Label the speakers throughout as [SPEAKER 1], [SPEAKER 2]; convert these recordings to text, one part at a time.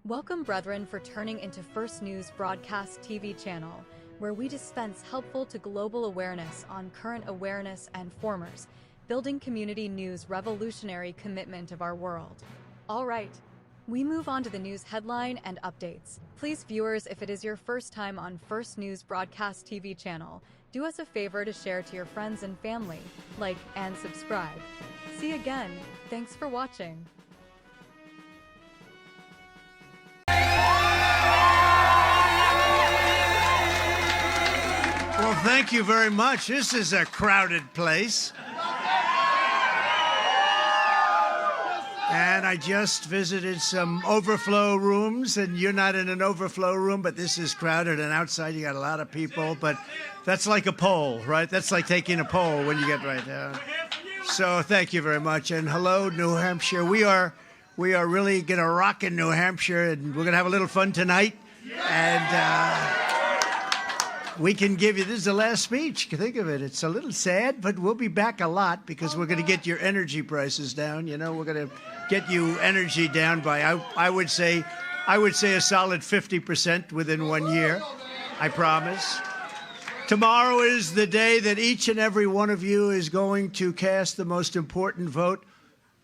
[SPEAKER 1] Welcome, brethren, for turning into First News Broadcast TV channel, where we dispense helpful to global awareness on current awareness and formers, building community news revolutionary commitment of our world. All right, we move on to the news headline and updates. Please, viewers, if it is your first time on First News Broadcast TV channel, do us a favor to share to your friends and family, like and subscribe. See you again. Thanks for watching.
[SPEAKER 2] Well, thank you very much. This is a crowded place. And I just visited some overflow rooms, and you're not in an overflow room, but this is crowded, and outside you got a lot of people, but that's like a poll, right? That's like taking a poll when you get right down. So thank you very much, and hello, New Hampshire. We are really going to rock in New Hampshire, and we're going to have a little fun tonight, and we can give you, this is the last speech. Think of it. It's a little sad, but we'll be back a lot because we're going to get your energy prices down. You know, we're going to get you energy down by, I would say a solid 50% within 1 year. I promise. Tomorrow is the day that each and every one of you is going to cast the most important vote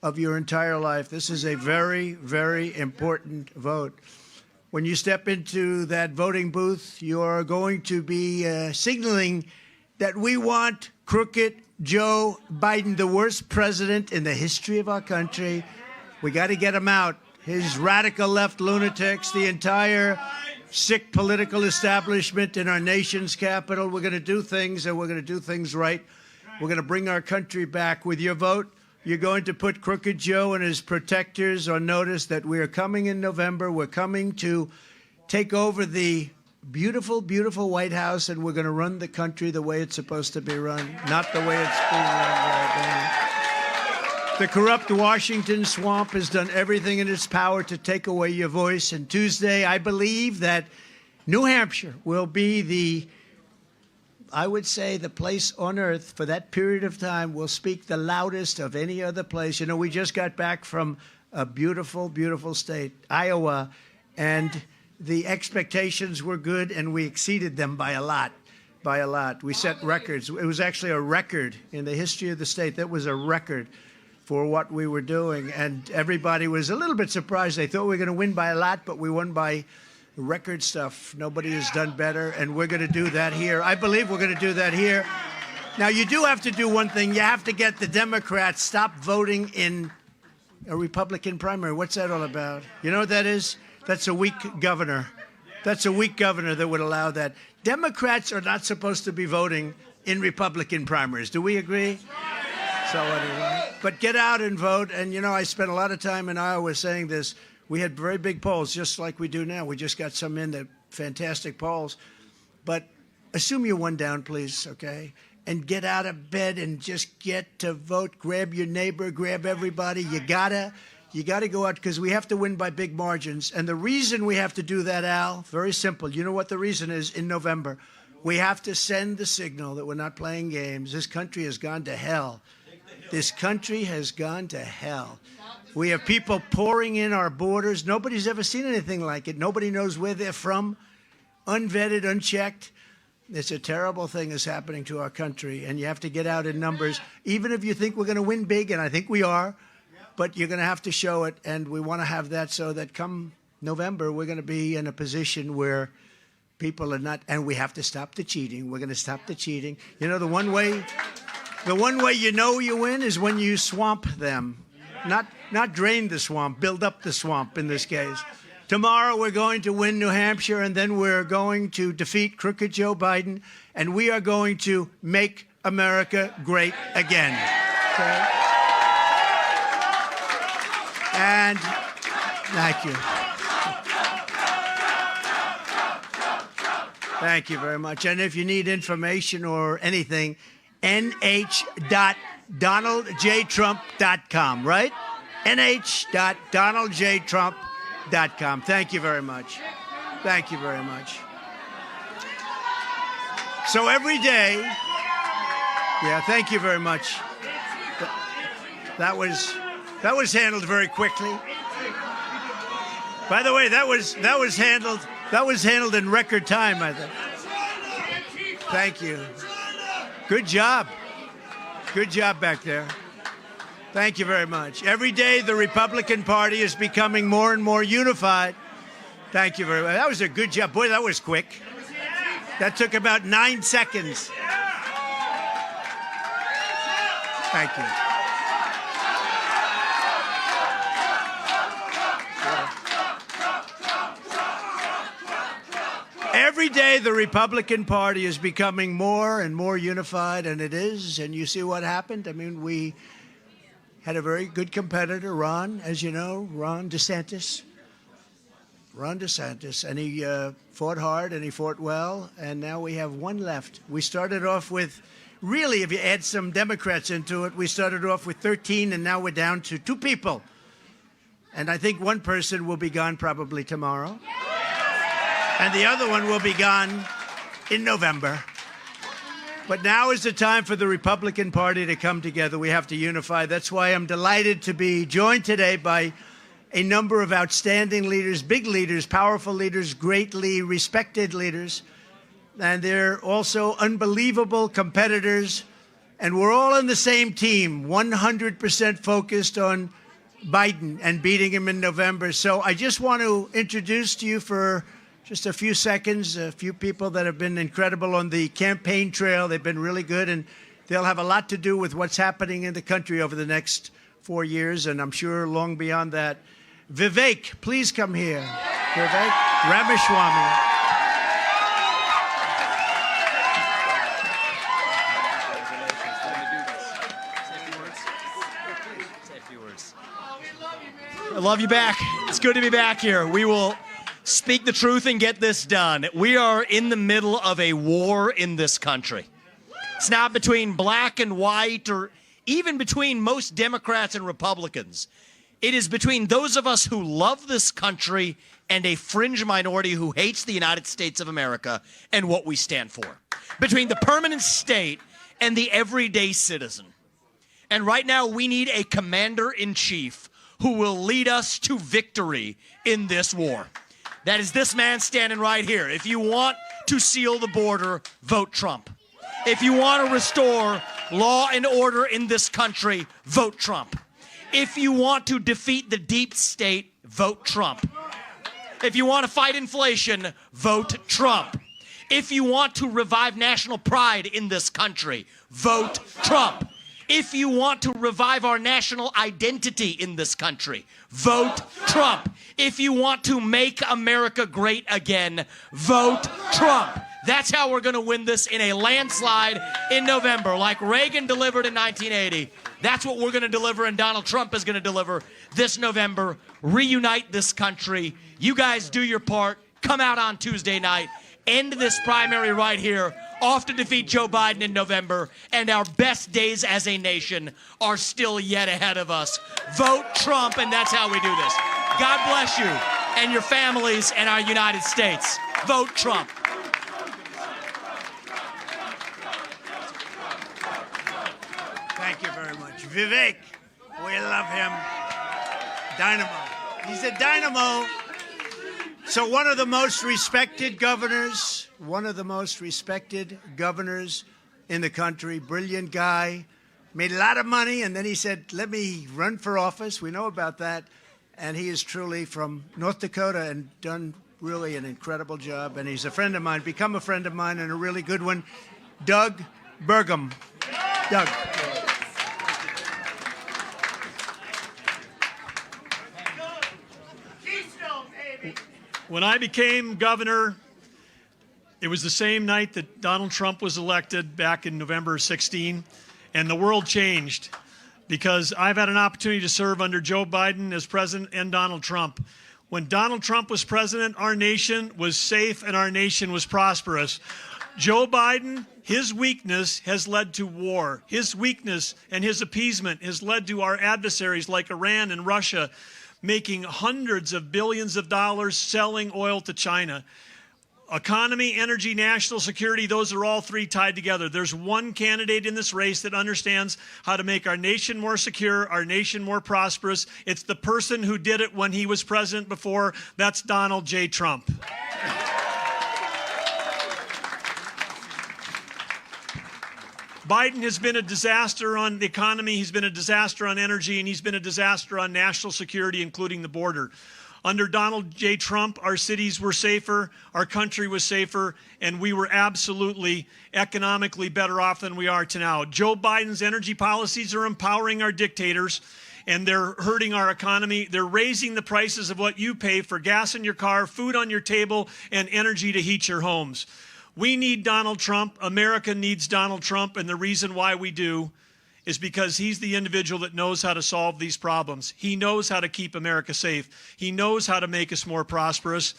[SPEAKER 2] of your entire life. This is a very, very important vote. When you step into that voting booth, you're going to be signaling that we want crooked Joe Biden, the worst president in the history of our country. We got to get him out. His radical left lunatics, the entire sick political establishment in our nation's capital. We're going to do things, and we're going to do things right. We're going to bring our country back. With your vote, you're going to put Crooked Joe and his protectors on notice that we are coming in November. We're coming to take over the beautiful, beautiful White House, and we're going to run the country the way it's supposed to be run, not the way it's being run right now. The corrupt Washington swamp has done everything in its power to take away your voice. And Tuesday, I believe that New Hampshire will be I would say the place on earth for that period of time will speak the loudest of any other place. You know, we just got back from a beautiful, beautiful state, Iowa, and the expectations were good, and we exceeded them by a lot, We set records. It was actually a record in the history of the state. That was a record for what we were doing, and everybody was a little bit surprised. They thought we were going to win by a lot, but we won by record stuff. Nobody has done better, and we're going to do that here. I believe we're going to do that here. Now, you do have to do one thing. You have to get the Democrats stop voting in a Republican primary. What's that all about? You know what that is? That's a weak governor. That's a weak governor that would allow that. Democrats are not supposed to be voting in Republican primaries. Do we agree? So anyway, but get out and vote. And, you know, I spent a lot of time in Iowa saying this. We had very big polls, just like we do now. We just got some in, the fantastic polls. But assume you're one down, please, okay? And get out of bed and just get to vote. Grab your neighbor, grab everybody. You gotta go out because we have to win by big margins. And the reason we have to do that, Al, very simple. You know what the reason is in November? We have to send the signal that we're not playing games. This country has gone to hell. This country has gone to hell. We have people pouring in our borders. Nobody's ever seen anything like it. Nobody knows where they're from, unvetted, unchecked. It's a terrible thing that's happening to our country, and you have to get out in numbers, even if you think we're going to win big, and I think we are, but you're going to have to show it, and we want to have that so that come November, we're going to be in a position where people are not, and we have to stop the cheating. We're going to stop the cheating. You know, the one way you know you win is when you swamp them. Not drain the swamp, build up the swamp in this case. Tomorrow we're going to win New Hampshire, and then we're going to defeat crooked Joe Biden, and we are going to make America great again. Okay? And thank you. Thank you very much. And if you need information or anything, nh.donaldjtrump.com, right? nh.donaldjtrump.com. Thank you very much. Thank you very much. So every day, yeah, thank you very much. That was handled very quickly. By the way, that was handled in record time, I think. Thank you. Good job. Good job back there. Thank you very much. Every day, the Republican Party is becoming more and more unified. Thank you very much. That was a good job. Boy, that was quick. That took about 9 seconds. Thank you. Every day, the Republican Party is becoming more and more unified, and it is. And you see what happened? I mean, we had a very good competitor, Ron, as you know, Ron DeSantis, and he fought hard and he fought well, and now we have one left. We started off with, really, if you add some Democrats into it, we started off with 13, and now we're down to 2 people. And I think one person will be gone probably tomorrow, and the other one will be gone in November. But now is the time for the Republican Party to come together. We have to unify. That's why I'm delighted to be joined today by a number of outstanding leaders, big leaders, powerful leaders, greatly respected leaders. And they're also unbelievable competitors. And we're all on the same team, 100% focused on Biden and beating him in November. So I just want to introduce to you for just a few seconds, a few people that have been incredible on the campaign trail. They've been really good, and they'll have a lot to do with what's happening in the country over the next 4 years, and I'm sure long beyond that. Vivek, please come here. Vivek Ramaswamy.
[SPEAKER 3] I love you back. It's good to be back here. We will speak the truth and get this done. We are in the middle of a war in this country. It's not between black and white or even between most Democrats and Republicans. It is between those of us who love this country and a fringe minority who hates the United States of America and what we stand for. Between the permanent state and the everyday citizen. And right now we need a commander-in-chief who will lead us to victory in this war. That is this man standing right here. If you want to seal the border, vote Trump. If you want to restore law and order in this country, vote Trump. If you want to defeat the deep state, vote Trump. If you want to fight inflation, vote Trump. If you want to revive national pride in this country, vote Trump. If you want to revive our national identity in this country, vote Trump. If you want to make America great again, vote Trump. That's how we're going to win this in a landslide in November, like Reagan delivered in 1980. That's what we're going to deliver, and Donald Trump is going to deliver this November. Reunite this country. You guys do your part. Come out on Tuesday night. End this primary right here. Off to defeat Joe Biden in November, and our best days as a nation are still yet ahead of us. Vote Trump, and that's how we do this. God bless you and your families and our United States. Vote Trump.
[SPEAKER 2] Thank you very much. Vivek, we love him. Dynamo. He's a dynamo. So one of the most respected governors in the country, brilliant guy, made a lot of money, and then he said, let me run for office. We know about that. And he is truly from North Dakota and done really an incredible job. And he's a friend of mine, become a friend of mine, and a really good one. Doug Burgum. Doug.
[SPEAKER 4] When I became governor, it was the same night that Donald Trump was elected back in November 16, and the world changed because I've had an opportunity to serve under Joe Biden as president and Donald Trump. When Donald Trump was president, our nation was safe and our nation was prosperous. Joe Biden, his weakness has led to war. His weakness and his appeasement has led to our adversaries like Iran and Russia making hundreds of billions of dollars selling oil to China. Economy, energy, national security, those are all three tied together. There's one candidate in this race that understands how to make our nation more secure, our nation more prosperous. It's the person who did it when he was president before. That's Donald J. Trump. Biden has been a disaster on the economy, he's been a disaster on energy, and he's been a disaster on national security, including the border. Under Donald J. Trump, our cities were safer, our country was safer, and we were absolutely economically better off than we are now. Joe Biden's energy policies are empowering our dictators, and they're hurting our economy. They're raising the prices of what you pay for gas in your car, food on your table, and energy to heat your homes. We need Donald Trump. America needs Donald Trump, and the reason why we do is because he's the individual that knows how to solve these problems. He knows how to keep America safe. He knows how to make us more prosperous.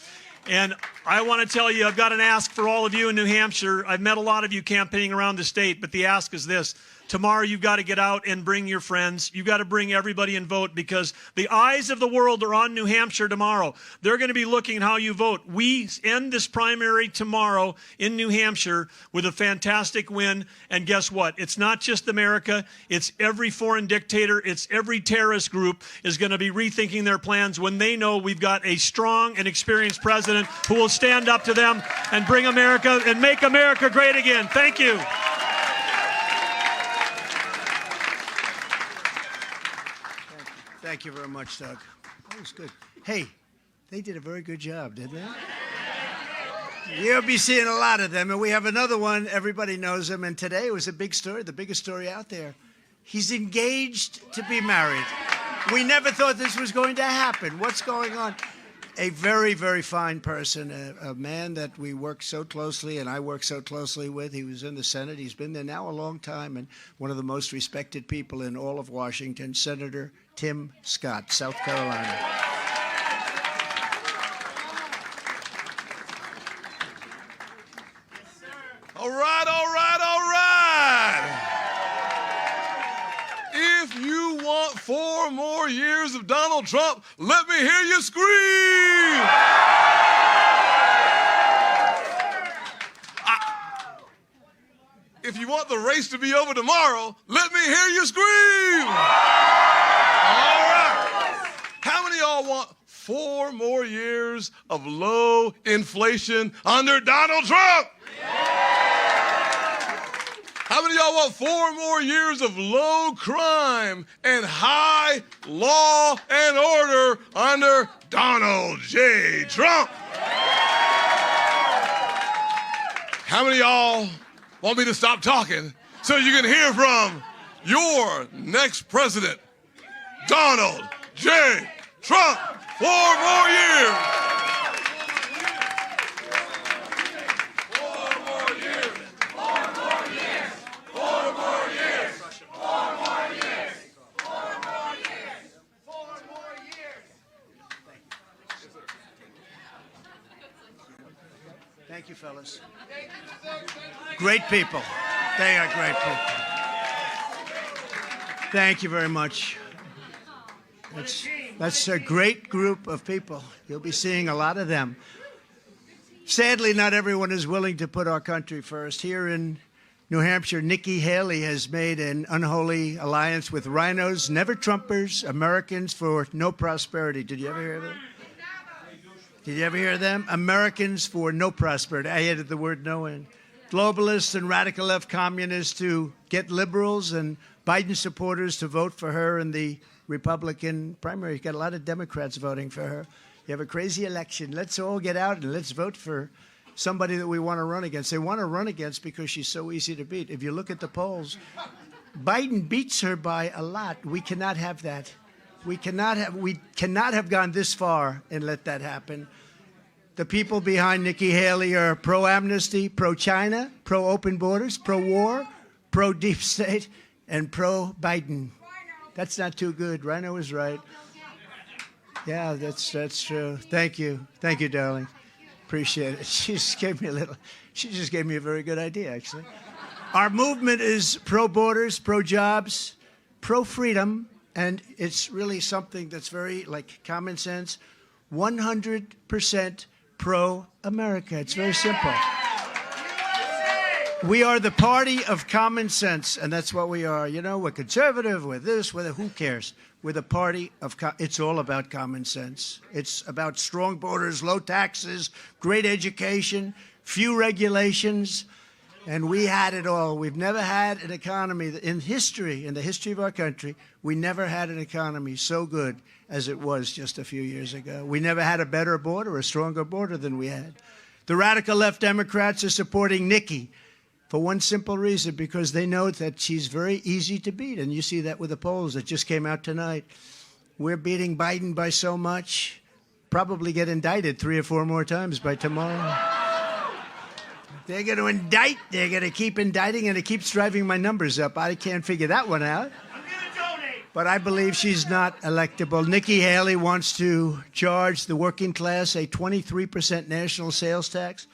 [SPEAKER 4] And I want to tell you, I've got an ask for all of you in New Hampshire. I've met a lot of you campaigning around the state, but the ask is this. Tomorrow you've got to get out and bring your friends. You've got to bring everybody and vote, because the eyes of the world are on New Hampshire tomorrow. They're going to be looking at how you vote. We end this primary tomorrow in New Hampshire with a fantastic win. And guess what? It's not just America. It's every foreign dictator. It's every terrorist group is going to be rethinking their plans when they know we've got a strong and experienced president who will stand up to them and bring America and make America great again. Thank you.
[SPEAKER 2] Thank you very much, Doug. That was good. Hey, they did a very good job, didn't they? You'll be seeing a lot of them, and we have another one. Everybody knows him, and today was a big story, the biggest story out there. He's engaged to be married. We never thought this was going to happen. What's going on? A very, very fine person, a man that we work so closely, and I work so closely with. He was in the Senate. He's been there now a long time, and one of the most respected people in all of Washington, Senator Tim Scott, South Carolina.
[SPEAKER 5] All right, all right, all right. If you want 4 more years of Donald Trump, let me hear you scream. If you want the race to be over tomorrow, let me hear you scream. All right. How many of y'all want 4 more years of low inflation under Donald Trump? How many of y'all want 4 more years of low crime and high law and order under Donald J. Trump? How many of y'all want me to stop talking so you can hear from your next president, Donald J. Trump? 4 more years. 4 more years. 4 more years. 4 more years. 4 more years. 4 more years. 4 more years.
[SPEAKER 2] Thank you, fellas. Great people. They are great people. Thank you very much. That's a great group of people. You'll be seeing a lot of them. Sadly, not everyone is willing to put our country first. Here in New Hampshire, Nikki Haley has made an unholy alliance with rhinos, never Trumpers, Americans for no prosperity. Did you ever hear that? Did you ever hear them? Americans for no prosperity. I added the word no in. Globalists and radical left communists to get liberals and Biden supporters to vote for her in the Republican primary. You've got a lot of Democrats voting for her. You have a crazy election. Let's all get out and let's vote for somebody that we want to run against. They want to run against because she's so easy to beat. If you look at the polls, Biden beats her by a lot. We cannot have that. We cannot have gone this far and let that happen. The people behind Nikki Haley are pro-amnesty, pro-China, pro-open borders, pro-war, pro-deep state, and pro-Biden. That's not too good. Rhino is right. Yeah, that's true. Thank you. Thank you, darling. Appreciate it. She just gave me a very good idea, actually. Our movement is pro-borders, pro-jobs, pro-freedom, and it's really something that's very, like, common sense. 100% pro-America. It's very simple. We are the party of common sense, and that's what we are. You know, we're conservative, we're this, we're that. Who cares? We're the party of, it's all about common sense. It's about strong borders, low taxes, great education, few regulations, and we had it all. We've never had an economy in history, in the history of our country, we never had an economy so good as it was just a few years ago. We never had a better border, a stronger border than we had. The radical left Democrats are supporting Nikki for one simple reason, because they know that she's very easy to beat. And you see that with the polls that just came out tonight. We're beating Biden by so much, probably get indicted 3 or 4 more times by tomorrow. They're going to indict. They're going to keep indicting, and it keeps driving my numbers up. I can't figure that one out. But I believe she's not electable. Nikki Haley wants to charge the working class a 23% national sales tax.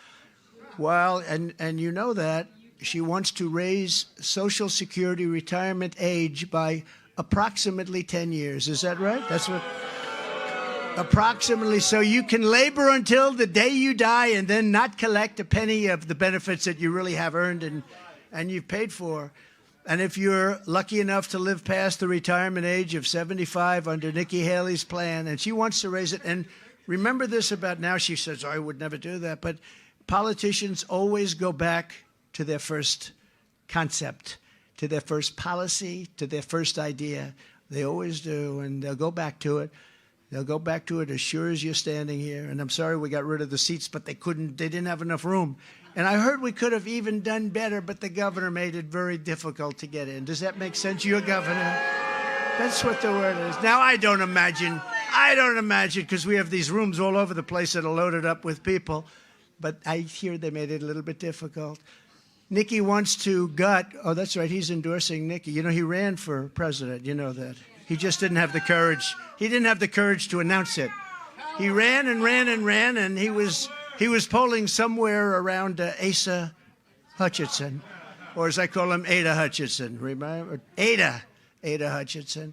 [SPEAKER 2] Well, and you know that. She wants to raise Social Security retirement age by approximately 10 years. Is that right? That's what... Approximately, so you can labor until the day you die and then not collect a penny of the benefits that you really have earned and you've paid for. And if you're lucky enough to live past the retirement age of 75 under Nikki Haley's plan, and she wants to raise it, and remember this about now, she says, I would never do that, but politicians always go back to their first concept, to their first policy, to their first idea. They always do, and they'll go back to it. They'll go back to it as sure as you're standing here. And I'm sorry we got rid of the seats, but they didn't have enough room. And I heard we could have even done better, but the governor made it very difficult to get in. Does that make sense? Your governor? That's what the word is. Now, I don't imagine, because we have these rooms all over the place that are loaded up with people, but I hear they made it a little bit difficult. Nikki wants to gut. Oh, that's right. He's endorsing Nikki. You know, he ran for president. You know that. He just didn't have the courage. He didn't have the courage to announce it. He ran and ran and ran, and he was polling somewhere around Asa Hutchinson, or as I call him, Ada Hutchinson. Remember? Ada Hutchinson.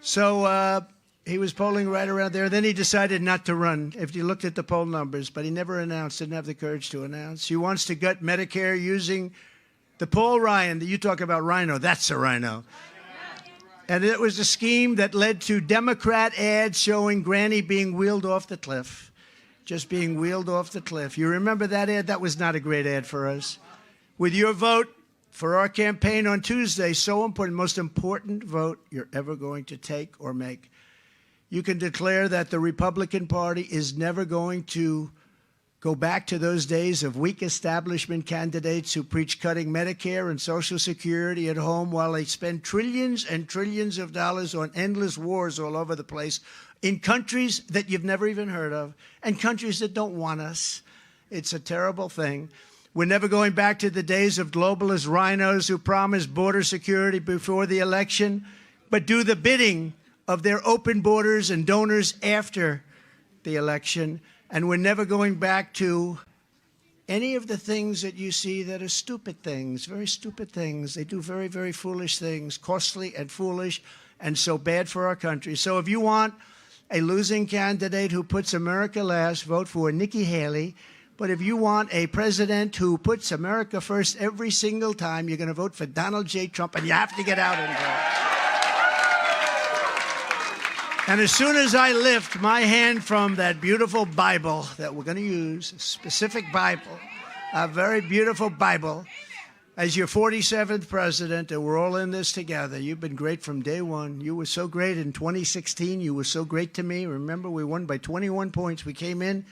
[SPEAKER 2] So he was polling right around there. Then he decided not to run, if you looked at the poll numbers, but he never announced, didn't have the courage to announce. He wants to gut Medicare using the Paul Ryan. You talk about rhino, that's a rhino. And it was a scheme that led to Democrat ads showing Granny being wheeled off the cliff, just being wheeled off the cliff. You remember that ad? That was not a great ad for us. With your vote for our campaign on Tuesday, so important, most important vote you're ever going to take or make, you can declare that the Republican Party is never going to go back to those days of weak establishment candidates who preach cutting Medicare and Social Security at home while they spend trillions and trillions of dollars on endless wars all over the place in countries that you've never even heard of and countries that don't want us. It's a terrible thing. We're never going back to the days of globalist rhinos who promise border security before the election, but do the bidding of their open borders and donors after the election. And we're never going back to any of the things that you see that are stupid things, very stupid things. They do very, very foolish things, costly and foolish, and so bad for our country. So if you want a losing candidate who puts America last, vote for Nikki Haley. But if you want a president who puts America first every single time, you're going to vote for Donald J. Trump, and you have to get out and vote. And as soon as I lift my hand from that beautiful Bible that we're going to use, a specific Bible, a very beautiful Bible, as your 47th president, and we're all in this together. You've been great from day one. You were so great in 2016. You were so great to me. Remember, we won by 21 points. We came in.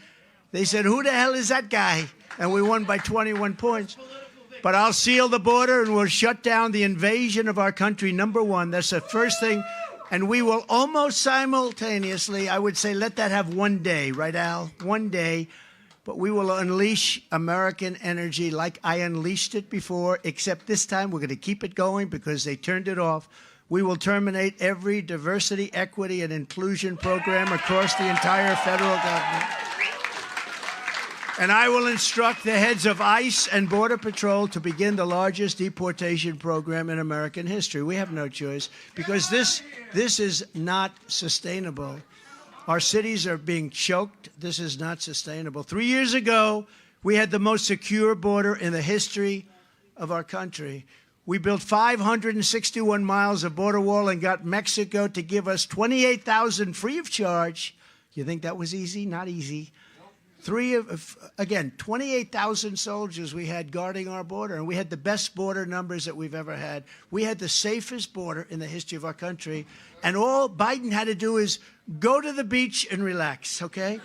[SPEAKER 2] They said, who the hell is that guy? And we won by 21 points. But I'll seal the border and we'll shut down the invasion of our country, number one. That's the first thing. And we will almost simultaneously, I would say, let that have one day, right, Al? One day. But we will unleash American energy like I unleashed it before, except this time we're going to keep it going because they turned it off. We will terminate every diversity, equity, and inclusion program across the entire federal government. And I will instruct the heads of ICE and Border Patrol to begin the largest deportation program in American history. We have no choice because this is not sustainable. Our cities are being choked. This is not sustainable. 3 years ago, we had the most secure border in the history of our country. We built 561 miles of border wall and got Mexico to give us 28,000 free of charge. You think that was easy? Not easy. 28,000 soldiers we had guarding our border, and we had the best border numbers that we've ever had. We had the safest border in the history of our country, and all Biden had to do is go to the beach and relax, okay?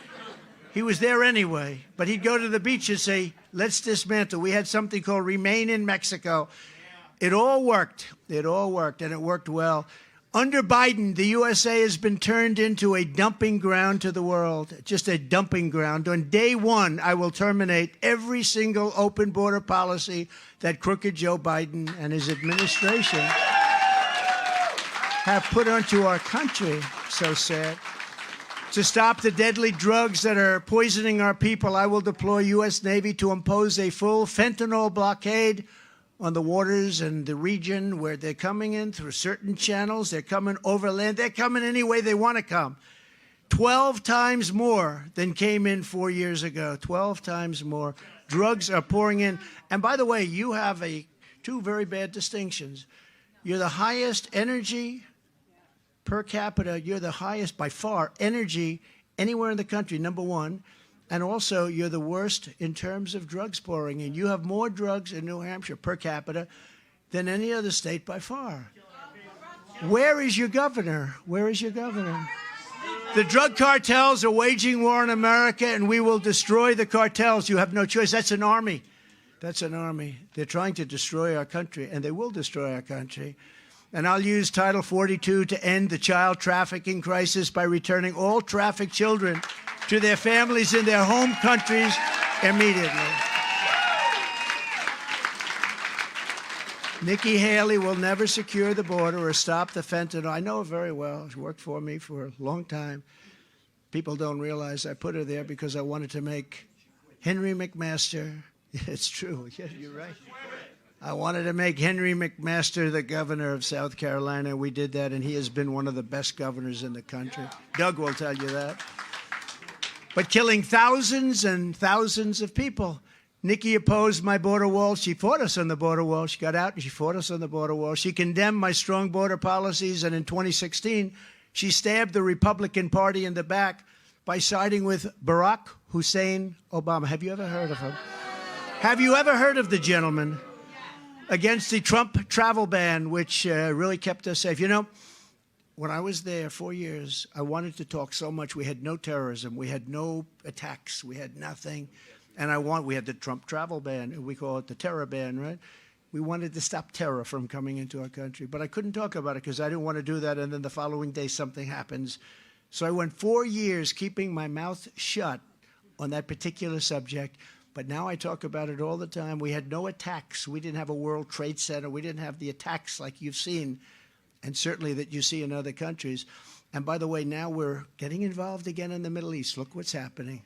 [SPEAKER 2] He was there anyway, but he'd go to the beach and say, let's dismantle. We had something called Remain in Mexico. It all worked. It all worked, and it worked well. Under Biden, the USA has been turned into a dumping ground to the world, just a dumping ground. On day one, I will terminate every single open border policy that crooked Joe Biden and his administration have put onto our country. So sad. To stop the deadly drugs that are poisoning our people, I will deploy U.S. Navy to impose a full fentanyl blockade on the waters and the region where they're coming in through certain channels. They're coming overland. They're coming any way they want to come. 12 times more than came in 4 years ago. 12 times more. Drugs are pouring in. And by the way, you have two very bad distinctions. You're the highest energy per capita. You're the highest by far energy anywhere in the country, number one. And also, you're the worst in terms of drugs pouring in. You have more drugs in New Hampshire per capita than any other state by far. Where is your governor? Where is your governor? The drug cartels are waging war on America, and we will destroy the cartels. You have no choice. That's an army. That's an army. They're trying to destroy our country, and they will destroy our country. And I'll use Title 42 to end the child trafficking crisis by returning all trafficked children to their families in their home countries immediately. Nikki Haley will never secure the border or stop the fentanyl. I know her very well. She worked for me for a long time. People don't realize I put her there because I wanted to make Henry McMaster. It's true. Yeah, you're right. I wanted to make Henry McMaster the governor of South Carolina. We did that, and he has been one of the best governors in the country. Doug will tell you that. But killing thousands and thousands of people. Nikki opposed my border wall. She fought us on the border wall. She got out and she fought us on the border wall. She condemned my strong border policies, and in 2016, she stabbed the Republican Party in the back by siding with Barack Hussein Obama. Have you ever heard of him? Have you ever heard of the gentleman? Against the Trump travel ban, which really kept us safe. You know, when I was there 4 years, I wanted to talk so much. We had no terrorism. We had no attacks. We had nothing. And we had the Trump travel ban. We call it the terror ban, right? We wanted to stop terror from coming into our country. But I couldn't talk about it because I didn't want to do that. And then the following day, something happens. So I went 4 years keeping my mouth shut on that particular subject. But now I talk about it all the time. We had no attacks. We didn't have a World Trade Center. We didn't have the attacks like you've seen, and certainly that you see in other countries. And by the way, now we're getting involved again in the Middle East. Look what's happening.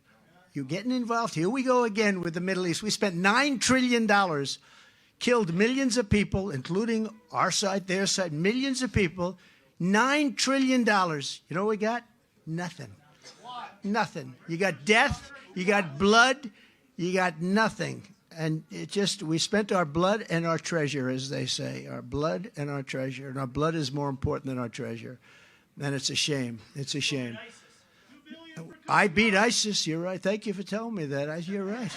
[SPEAKER 2] You're getting involved. Here we go again with the Middle East. We spent $9 trillion, killed millions of people, including our side, their side, millions of people. $9 trillion. You know what we got? Nothing. Nothing. You got death. You got blood. You got nothing. And we spent our blood and our treasure, as they say, our blood and our treasure. And our blood is more important than our treasure. And it's a shame. It's a shame. I beat ISIS. You're right. Thank you for telling me that. You're right.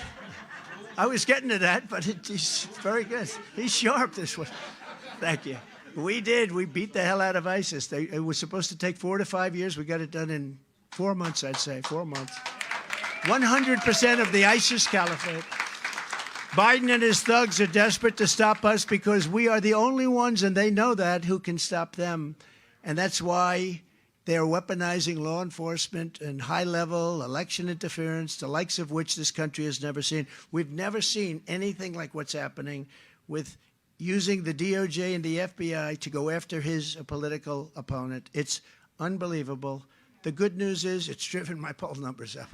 [SPEAKER 2] I was getting to that, but he's very good. He's sharp, this one. Thank you. We did. We beat the hell out of ISIS. It was supposed to take 4 to 5 years. We got it done in 4 months, I'd say. 4 months. 100% of the ISIS caliphate. Biden and his thugs are desperate to stop us because we are the only ones, and they know that, who can stop them. And that's why they're weaponizing law enforcement and high-level election interference, the likes of which this country has never seen. We've never seen anything like what's happening with using the DOJ and the FBI to go after his political opponent. It's unbelievable. The good news is it's driven my poll numbers up.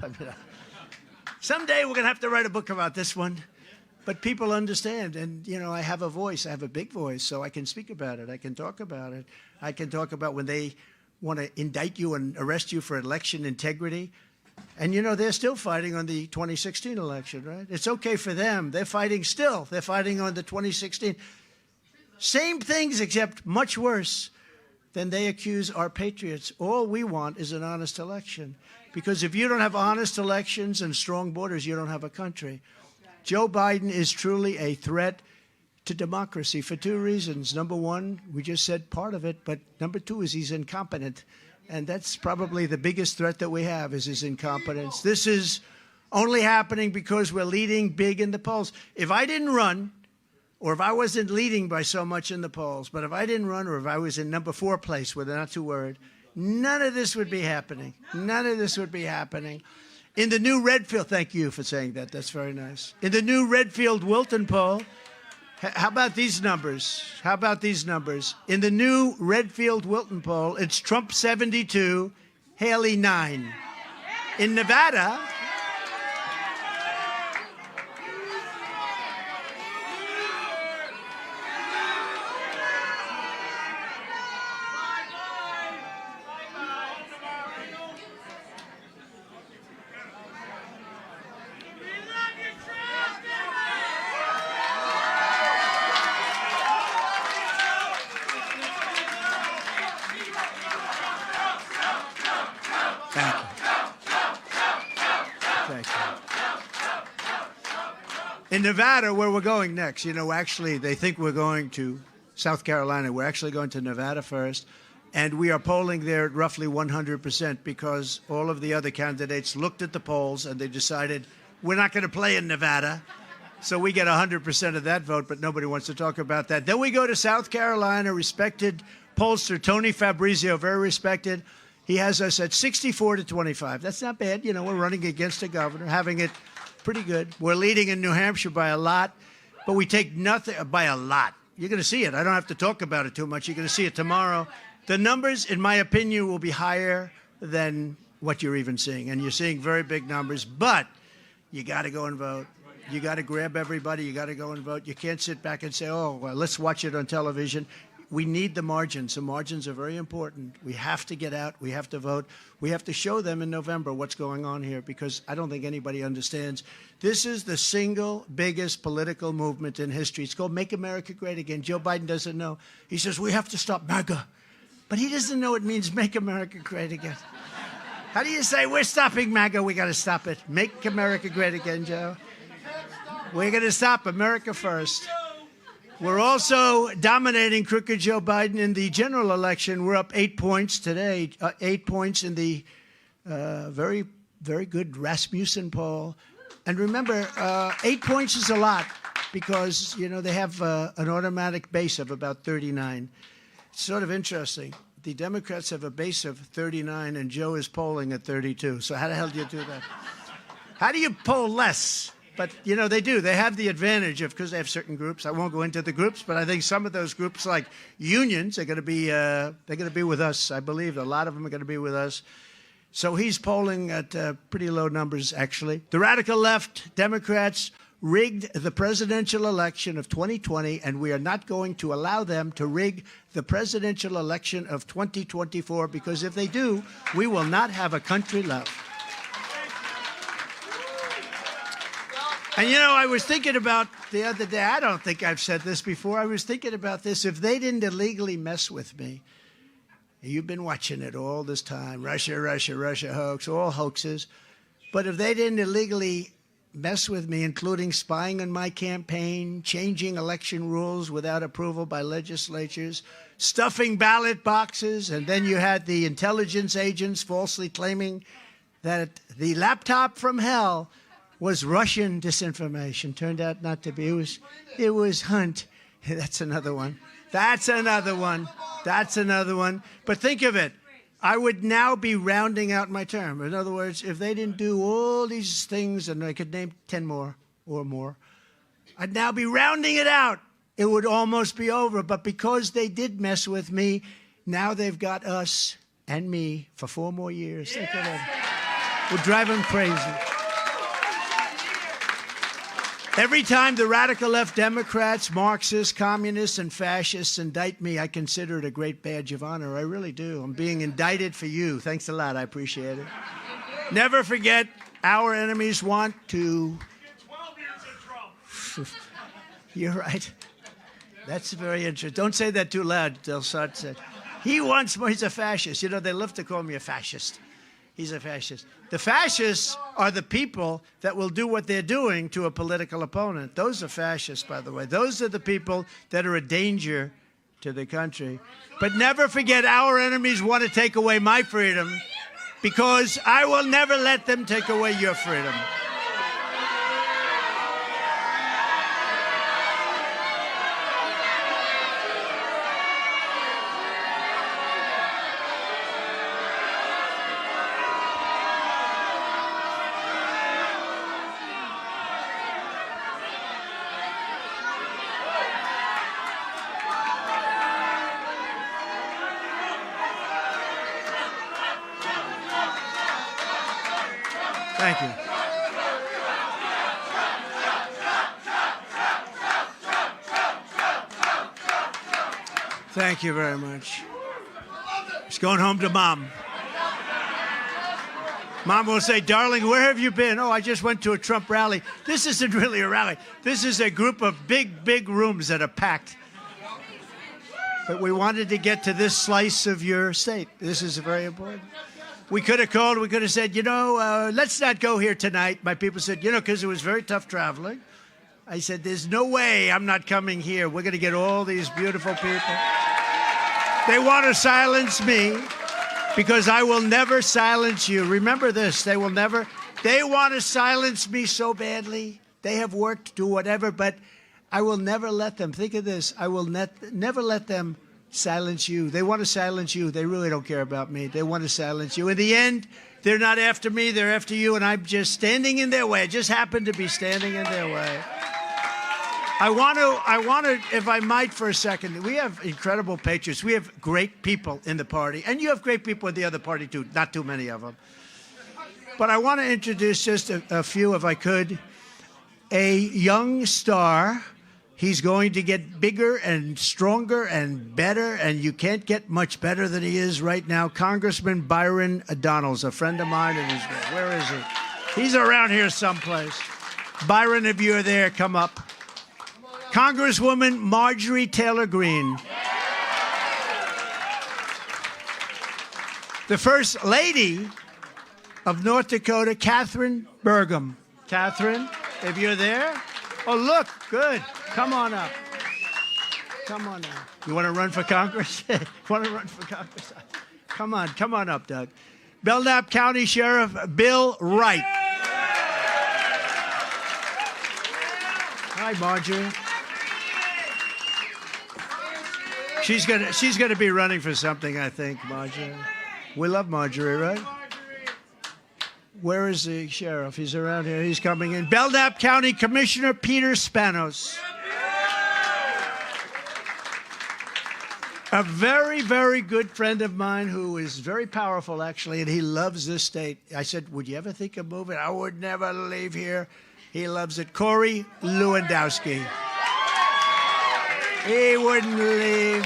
[SPEAKER 2] Someday we're going to have to write a book about this one. But people understand. And, you know, I have a voice. I have a big voice, so I can speak about it. I can talk about it. I can talk about when they want to indict you and arrest you for election integrity. And, you know, they're still fighting on the 2016 election, right? It's okay for them. They're fighting still. They're fighting on the 2016. Same things, except much worse than they accuse our patriots. All we want is an honest election. Because if you don't have honest elections and strong borders, you don't have a country. Joe Biden is truly a threat to democracy for two reasons. Number one, we just said part of it, but number two is he's incompetent. And that's probably the biggest threat that we have is his incompetence. This is only happening because we're leading big in the polls. If I didn't run, or if I wasn't leading by so much in the polls, but if I didn't run or if I was in number 4 place where they're not too worried, none of this would be happening. None of this would be happening. In the new Redfield, thank you for saying that. That's very nice. In the new Redfield-Wilton poll, how about these numbers? How about these numbers? In the new Redfield-Wilton poll, it's Trump 72, Haley 9. In Nevada, in Nevada, where we're going next, you know, actually, they think we're going to South Carolina. We're actually going to Nevada first. And we are polling there at roughly 100% because all of the other candidates looked at the polls and they decided we're not going to play in Nevada. So we get 100% of that vote, but nobody wants to talk about that. Then we go to South Carolina, respected pollster Tony Fabrizio, very respected. He has us at 64-25. That's not bad. You know, we're running against a governor, having it pretty good. We're leading in New Hampshire by a lot, but we take nothing by a lot. You're going to see it. I don't have to talk about it too much. You're going to see it tomorrow. The numbers, in my opinion, will be higher than what you're even seeing. And you're seeing very big numbers, but you got to go and vote. You got to grab everybody. You got to go and vote. You can't sit back and say, oh, well, let's watch it on television. We need the margins. The margins are very important. We have to get out. We have to vote. We have to show them in November what's going on here because I don't think anybody understands. This is the single biggest political movement in history. It's called Make America Great Again. Joe Biden doesn't know. He says, we have to stop MAGA. But he doesn't know it means Make America Great Again. How do you say, we're stopping MAGA, we got to stop it? Make America Great Again, Joe. We're going to stop America first. We're also dominating crooked Joe Biden in the general election. We're up 8 points today, 8 points in the very, very good Rasmussen poll. And remember, 8 points is a lot because, you know, they have an automatic base of about 39. It's sort of interesting. The Democrats have a base of 39, and Joe is polling at 32. So how the hell do you do that? How do you poll less? But, you know, they do. They have the advantage of, because they have certain groups. I won't go into the groups, but I think some of those groups, like unions, are going to be, they're going to be with us. I believe a lot of them are going to be with us. So he's polling at pretty low numbers, actually. The radical left, Democrats, rigged the presidential election of 2020, and we are not going to allow them to rig the presidential election of 2024, because if they do, we will not have a country left. And, you know, I was thinking about the other day, I don't think I've said this before, I was thinking about this. If they didn't illegally mess with me, you've been watching it all this time, Russia hoax, all hoaxes. But if they didn't illegally mess with me, including spying on my campaign, changing election rules without approval by legislatures, stuffing ballot boxes, and then you had the intelligence agents falsely claiming that the laptop from hell was Russian disinformation. Turned out not to be. It was Hunt. That's another one. That's another one. That's another one. But think of it. I would now be rounding out my term. In other words, if they didn't do all these things, and I could name 10 more or more, I'd now be rounding it out. It would almost be over. But because they did mess with me, now they've got us and me for 4 more years. Think of it. We'll drive them crazy. Every time the radical left Democrats, Marxists, communists, and fascists indict me, I consider it a great badge of honor. I really do. I'm being indicted for you. Thanks a lot. I appreciate it. Never forget, our enemies want to...
[SPEAKER 4] 12 years of Trump.
[SPEAKER 2] You're right. That's very interesting. Don't say that too loud. They'll start saying, he wants more. He's a fascist. You know, they love to call me a fascist. He's a fascist. The fascists are the people that will do what they're doing to a political opponent. Those are fascists, by the way. Those are the people that are a danger to the country. But never forget, our enemies want to take away my freedom, because I will never let them take away your freedom. Thank you. Thank you very much. It's going home to Mom. Mom will say, darling, where have you been? Oh, I just went to a Trump rally. This isn't really a rally. This is a group of big, big rooms that are packed. But we wanted to get to this slice of your state. This is very important. We could have called, we could have said, you know, let's not go here tonight. My people said, you know, because it was very tough traveling. I said, there's no way I'm not coming here. We're going to get all these beautiful people. They want to silence me because I will never silence you. Remember this, they will never. They want to silence me so badly. They have worked, do whatever, but I will never let them. Think of this. I will never let them silence you. They want to silence you. They really don't care about me. They want to silence you. In the end, they're not after me. They're after you, and I'm just standing in their way. I just happen to be standing in their way. I want to, if I might for a second, we have incredible patriots. We have great people in the party, and you have great people in the other party, too. Not too many of them. But I want to introduce just a few, if I could. A young star. He's going to get bigger and stronger and better, and you can't get much better than he is right now. Congressman Byron Donalds, a friend of mine, and where is he? He's around here someplace. Byron, if you're there, come up. Congresswoman Marjorie Taylor Greene. The First Lady of North Dakota, Catherine Burgum. Catherine, if you're there. Oh, look, good. Come on up. Come on up. You want to run for Congress? Want to run for Congress? Come on up, Doug. Belknap County Sheriff Bill Wright. Hi, Marjorie. She's gonna be running for something, I think, Marjorie. We love Marjorie, right? Where is the sheriff? He's around here. He's coming in. Belknap County Commissioner Peter Spanos. A very, very good friend of mine who is very powerful, actually, and he loves this state. I said, would you ever think of moving? I would never leave here. He loves it. Corey Lewandowski. He wouldn't leave.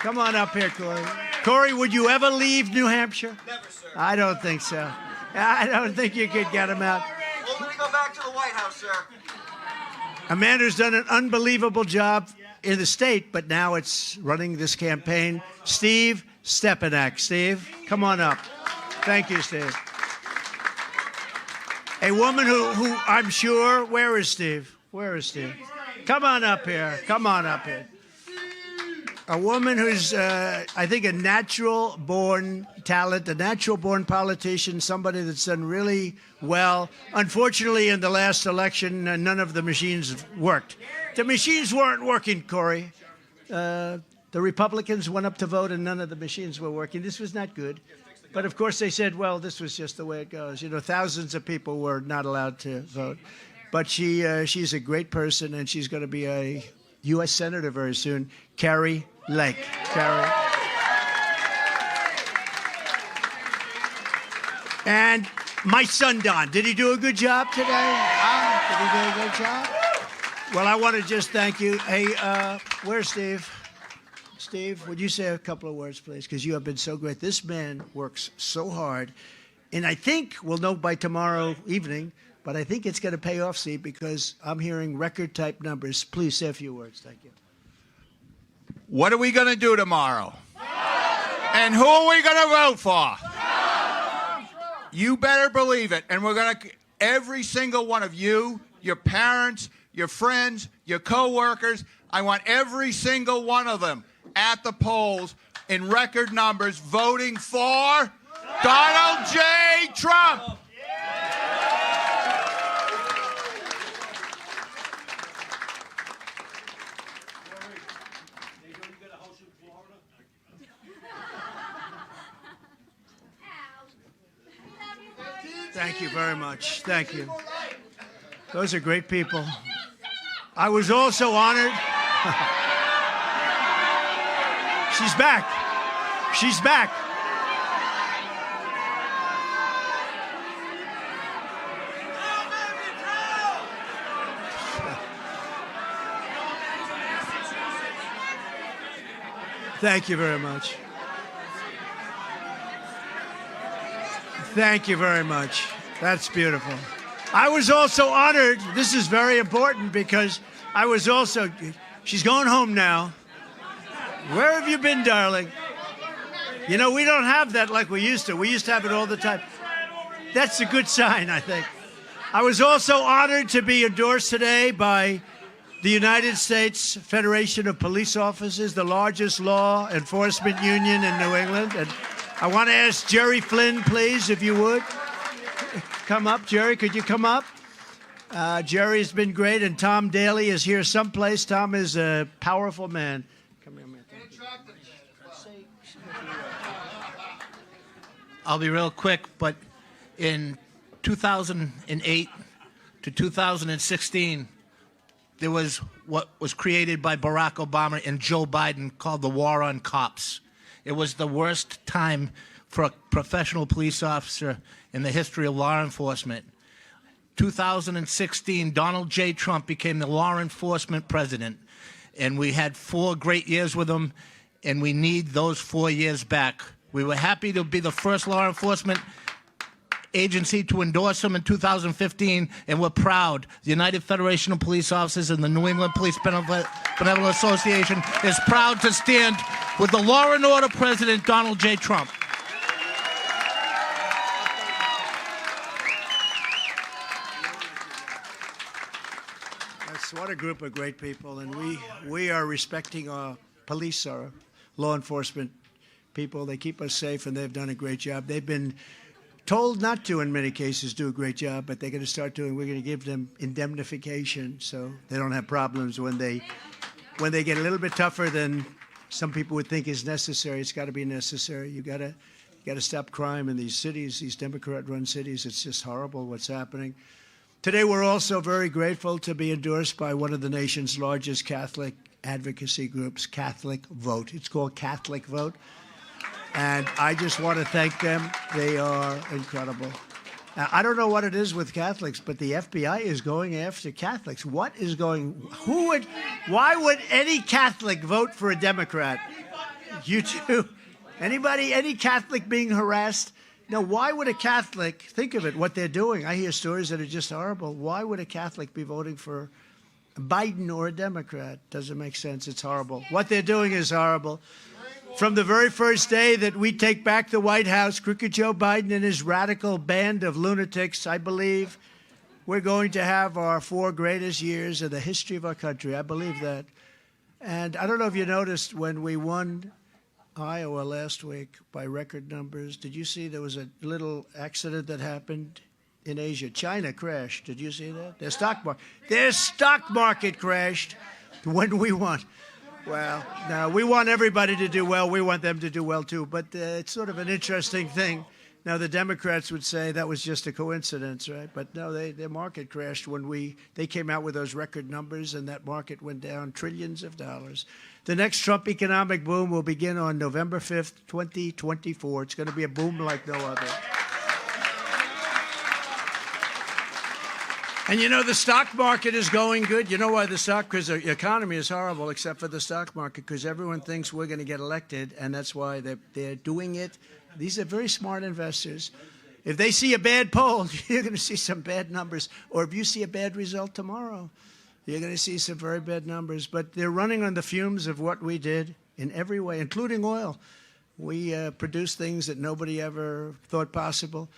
[SPEAKER 2] Come on up here, Corey. Corey, would you ever leave New Hampshire?
[SPEAKER 6] Never, sir.
[SPEAKER 2] I don't think so. I don't think you could get him out.
[SPEAKER 6] Only to go back to the White House, sir.
[SPEAKER 2] A man who's done an unbelievable job in the state, but now it's running this campaign. Steve Stepanek. Steve, come on up. Thank you, Steve. A woman who I'm sure, where is Steve? Where is Steve? Come on up here. Come on up here. A woman who's, I think, a natural-born talent, a natural-born politician, somebody that's done really well. Unfortunately, in the last election, none of the machines worked. The machines weren't working, Corey. The Republicans went up to vote, and none of the machines were working. This was not good. But, of course, they said, well, this was just the way it goes. You know, thousands of people were not allowed to vote. But she's a great person, and she's going to be a U.S. Senator very soon. Carrie Lake. Carrie. And my son, Don, did he do a good job today? Did he do a good job? Well, I want to just thank you. Hey, where's Steve? Steve, would you say a couple of words, please? Because you have been so great. This man works so hard. And I think we'll know by tomorrow evening, but I think it's going to pay off, Steve, because I'm hearing record-type numbers. Please say a few words. Thank you.
[SPEAKER 7] What are we going to do tomorrow? And who are we going to vote for? You better believe it. And we're going to, every single one of you, your parents, your friends, your co-workers, I want every single one of them at the polls in record numbers voting for Donald J. Trump.
[SPEAKER 2] Thank you very much. Thank you. Those are great people. I was also honored. She's back. She's back. Thank you very much. Thank you very much. That's beautiful. I was also honored. This is very important because I was also, she's going home now. Where have you been, darling? You know, we don't have that like we used to. We used to have it all the time. That's a good sign, I think. I was also honored to be endorsed today by the United States Federation of Police Officers, the largest law enforcement union in New England. And I want to ask Jerry Flynn, please, if you would. Come up, Jerry. Could you come up? Jerry's been great, and Tom Daly is here someplace. Tom is a powerful man. Come here, man.
[SPEAKER 8] I'll be real quick, but in 2008 to 2016, there was what was created by Barack Obama and Joe Biden called the war on cops. It was the worst time for a professional police officer in the history of law enforcement. 2016, Donald J. Trump became the law enforcement president, and we had 4 great years with him, and we need those 4 years back. We were happy to be the first law enforcement agency to endorse him in 2015, and we're proud. The United Federation of Police Officers and the New England Police Benevolent Association is proud to stand with the law and order president, Donald J. Trump.
[SPEAKER 2] What a group of great people, and we are respecting our police, our law enforcement people. They keep us safe, and they've done a great job. They've been told not to, in many cases, do a great job, but they're going to start doing. We're going to give them indemnification so they don't have problems when they get a little bit tougher than some people would think is necessary. It's got to be necessary. You got to stop crime in these cities, these Democrat-run cities. It's just horrible what's happening. Today, we're also very grateful to be endorsed by one of the nation's largest Catholic advocacy groups, Catholic Vote. It's called Catholic Vote. And I just want to thank them. They are incredible. Now, I don't know what it is with Catholics, but the FBI is going after Catholics. Why would any Catholic vote for a Democrat? You too? Anybody, any Catholic being harassed? Now, why would a Catholic, think of it, what they're doing. I hear stories that are just horrible. Why would a Catholic be voting for Biden or a Democrat? Doesn't make sense. It's horrible. What they're doing is horrible. From the very first day that we take back the White House, Crooked Joe Biden and his radical band of lunatics, I believe we're going to have our 4 greatest years in the history of our country. I believe that. And I don't know if you noticed when we won Iowa last week by record numbers. Did you see there was a little accident that happened in Asia? China crashed. Did you see that? Their stock market crashed when we won. Well, no, we want everybody to do well. We want them to do well, too. But it's sort of an interesting thing. Now, the Democrats would say that was just a coincidence, right? But no, their market crashed when they came out with those record numbers, and that market went down trillions of dollars. The next Trump economic boom will begin on November 5th, 2024. It's going to be a boom like no other. And you know, the stock market is going good. You know why because the economy is horrible except for the stock market, because everyone thinks we're going to get elected, and that's why they're doing it. These are very smart investors. If they see a bad poll, you're going to see some bad numbers. Or if you see a bad result tomorrow, you're going to see some very bad numbers. But they're running on the fumes of what we did in every way, including oil. We produced things that nobody ever thought possible.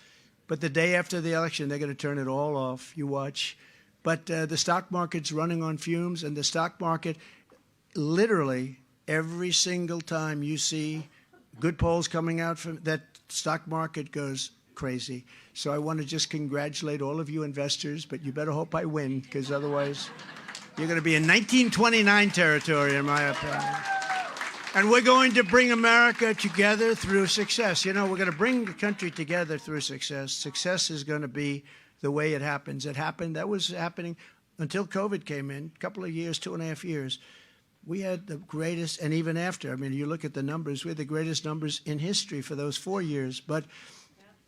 [SPEAKER 2] But the day after the election, they're going to turn it all off. You watch. But the stock market's running on fumes, and the stock market, literally, every single time you see good polls coming out from that stock market goes crazy. So I want to just congratulate all of you investors, but you better hope I win, because otherwise you're going to be in 1929 territory, in my opinion. And we're going to bring America together through success. You know, we're going to bring the country together through success. Success is going to be the way it happens. That was happening until COVID came in, a couple of years, 2.5 years. We had the greatest, and even after, I mean, you look at the numbers, we had the greatest numbers in history for those 4 years. But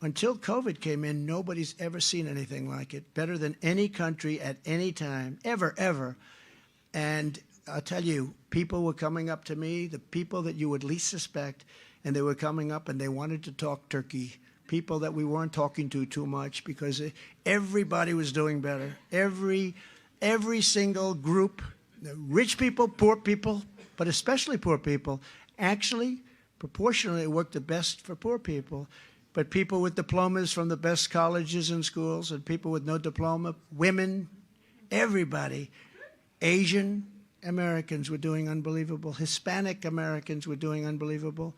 [SPEAKER 2] until COVID came in, nobody's ever seen anything like it. Better than any country at any time, ever, ever. And I'll tell you, people were coming up to me, the people that you would least suspect, and they were coming up and they wanted to talk turkey. People that we weren't talking to too much, because everybody was doing better. Every single group, rich people, poor people, but especially poor people, actually, proportionally, worked the best for poor people. But people with diplomas from the best colleges and schools, and people with no diploma, women, everybody, Asian Americans were doing unbelievable. Hispanic Americans were doing unbelievable.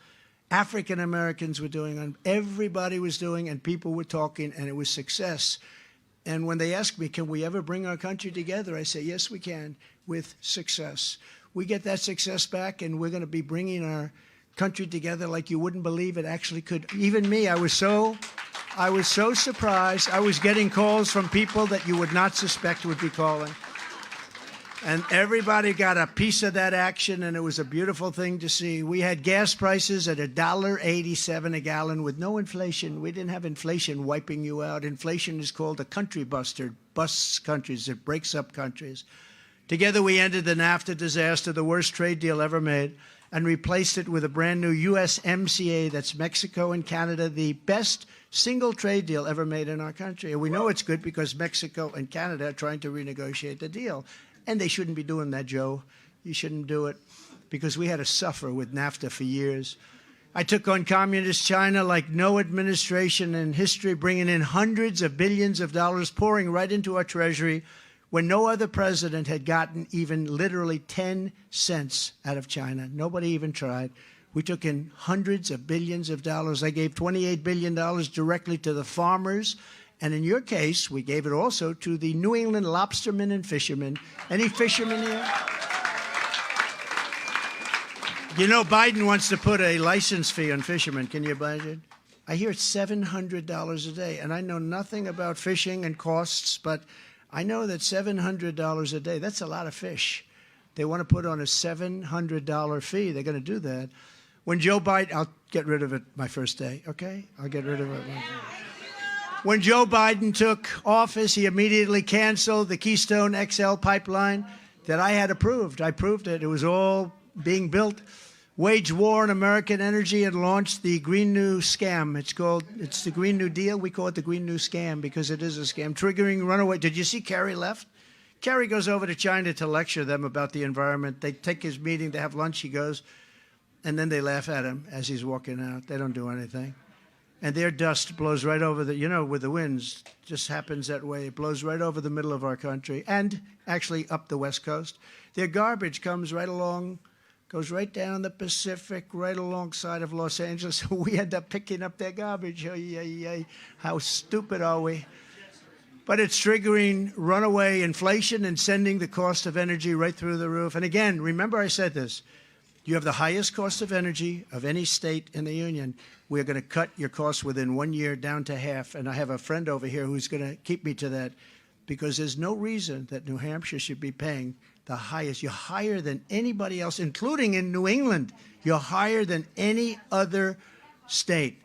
[SPEAKER 2] African Americans were doing, everybody was doing, and people were talking, and it was success. And when they ask me, can we ever bring our country together? I say, yes, we can, with success. We get that success back, and we're going to be bringing our country together like you wouldn't believe it actually could. Even me, I was so surprised. I was getting calls from people that you would not suspect would be calling. And everybody got a piece of that action, and it was a beautiful thing to see. We had gas prices at $1.87 a gallon with no inflation. We didn't have inflation wiping you out. Inflation is called a country buster. It busts countries. It breaks up countries. Together, we ended the NAFTA disaster, the worst trade deal ever made, and replaced it with a brand new USMCA, that's Mexico and Canada, the best single trade deal ever made in our country. And we know it's good because Mexico and Canada are trying to renegotiate the deal. And they shouldn't be doing that, Joe. You shouldn't do it, because we had to suffer with NAFTA for years. I took on communist China like no administration in history, bringing in hundreds of billions of dollars, pouring right into our treasury, when no other president had gotten even literally 10 cents out of China. Nobody even tried. We took in hundreds of billions of dollars. I gave $28 billion directly to the farmers. And in your case, we gave it also to the New England lobstermen and fishermen. Any fishermen here? You know, Biden wants to put a license fee on fishermen. Can you imagine? I hear it's $700 a day. And I know nothing about fishing and costs, but I know that $700 a day, that's a lot of fish. They want to put on a $700 fee. They're going to do that. When Joe Biden, I'll get rid of it my first day, okay? I'll get rid of it. When Joe Biden took office, he immediately canceled the Keystone XL pipeline that I had approved. I proved it. It was all being built. Waged war on American energy and launched the Green New Scam. It's the Green New Deal. We call it the Green New Scam because it is a scam, triggering runaway. Did you see Kerry left? Kerry goes over to China to lecture them about the environment. They take his meeting, they have lunch, he goes, and then they laugh at him as he's walking out. They don't do anything. And their dust blows right over the, you know, with the winds, just happens that way. It blows right over the middle of our country and actually up the West Coast. Their garbage comes right along, goes right down the Pacific, right alongside of Los Angeles. We end up picking up their garbage. How stupid are we? But it's triggering runaway inflation and sending the cost of energy right through the roof. And again, remember I said this. You have the highest cost of energy of any state in the union. We're going to cut your costs within 1 year down to half. And I have a friend over here who's going to keep me to that, because there's no reason that New Hampshire should be paying the highest. You're higher than anybody else, including in New England. You're higher than any other state.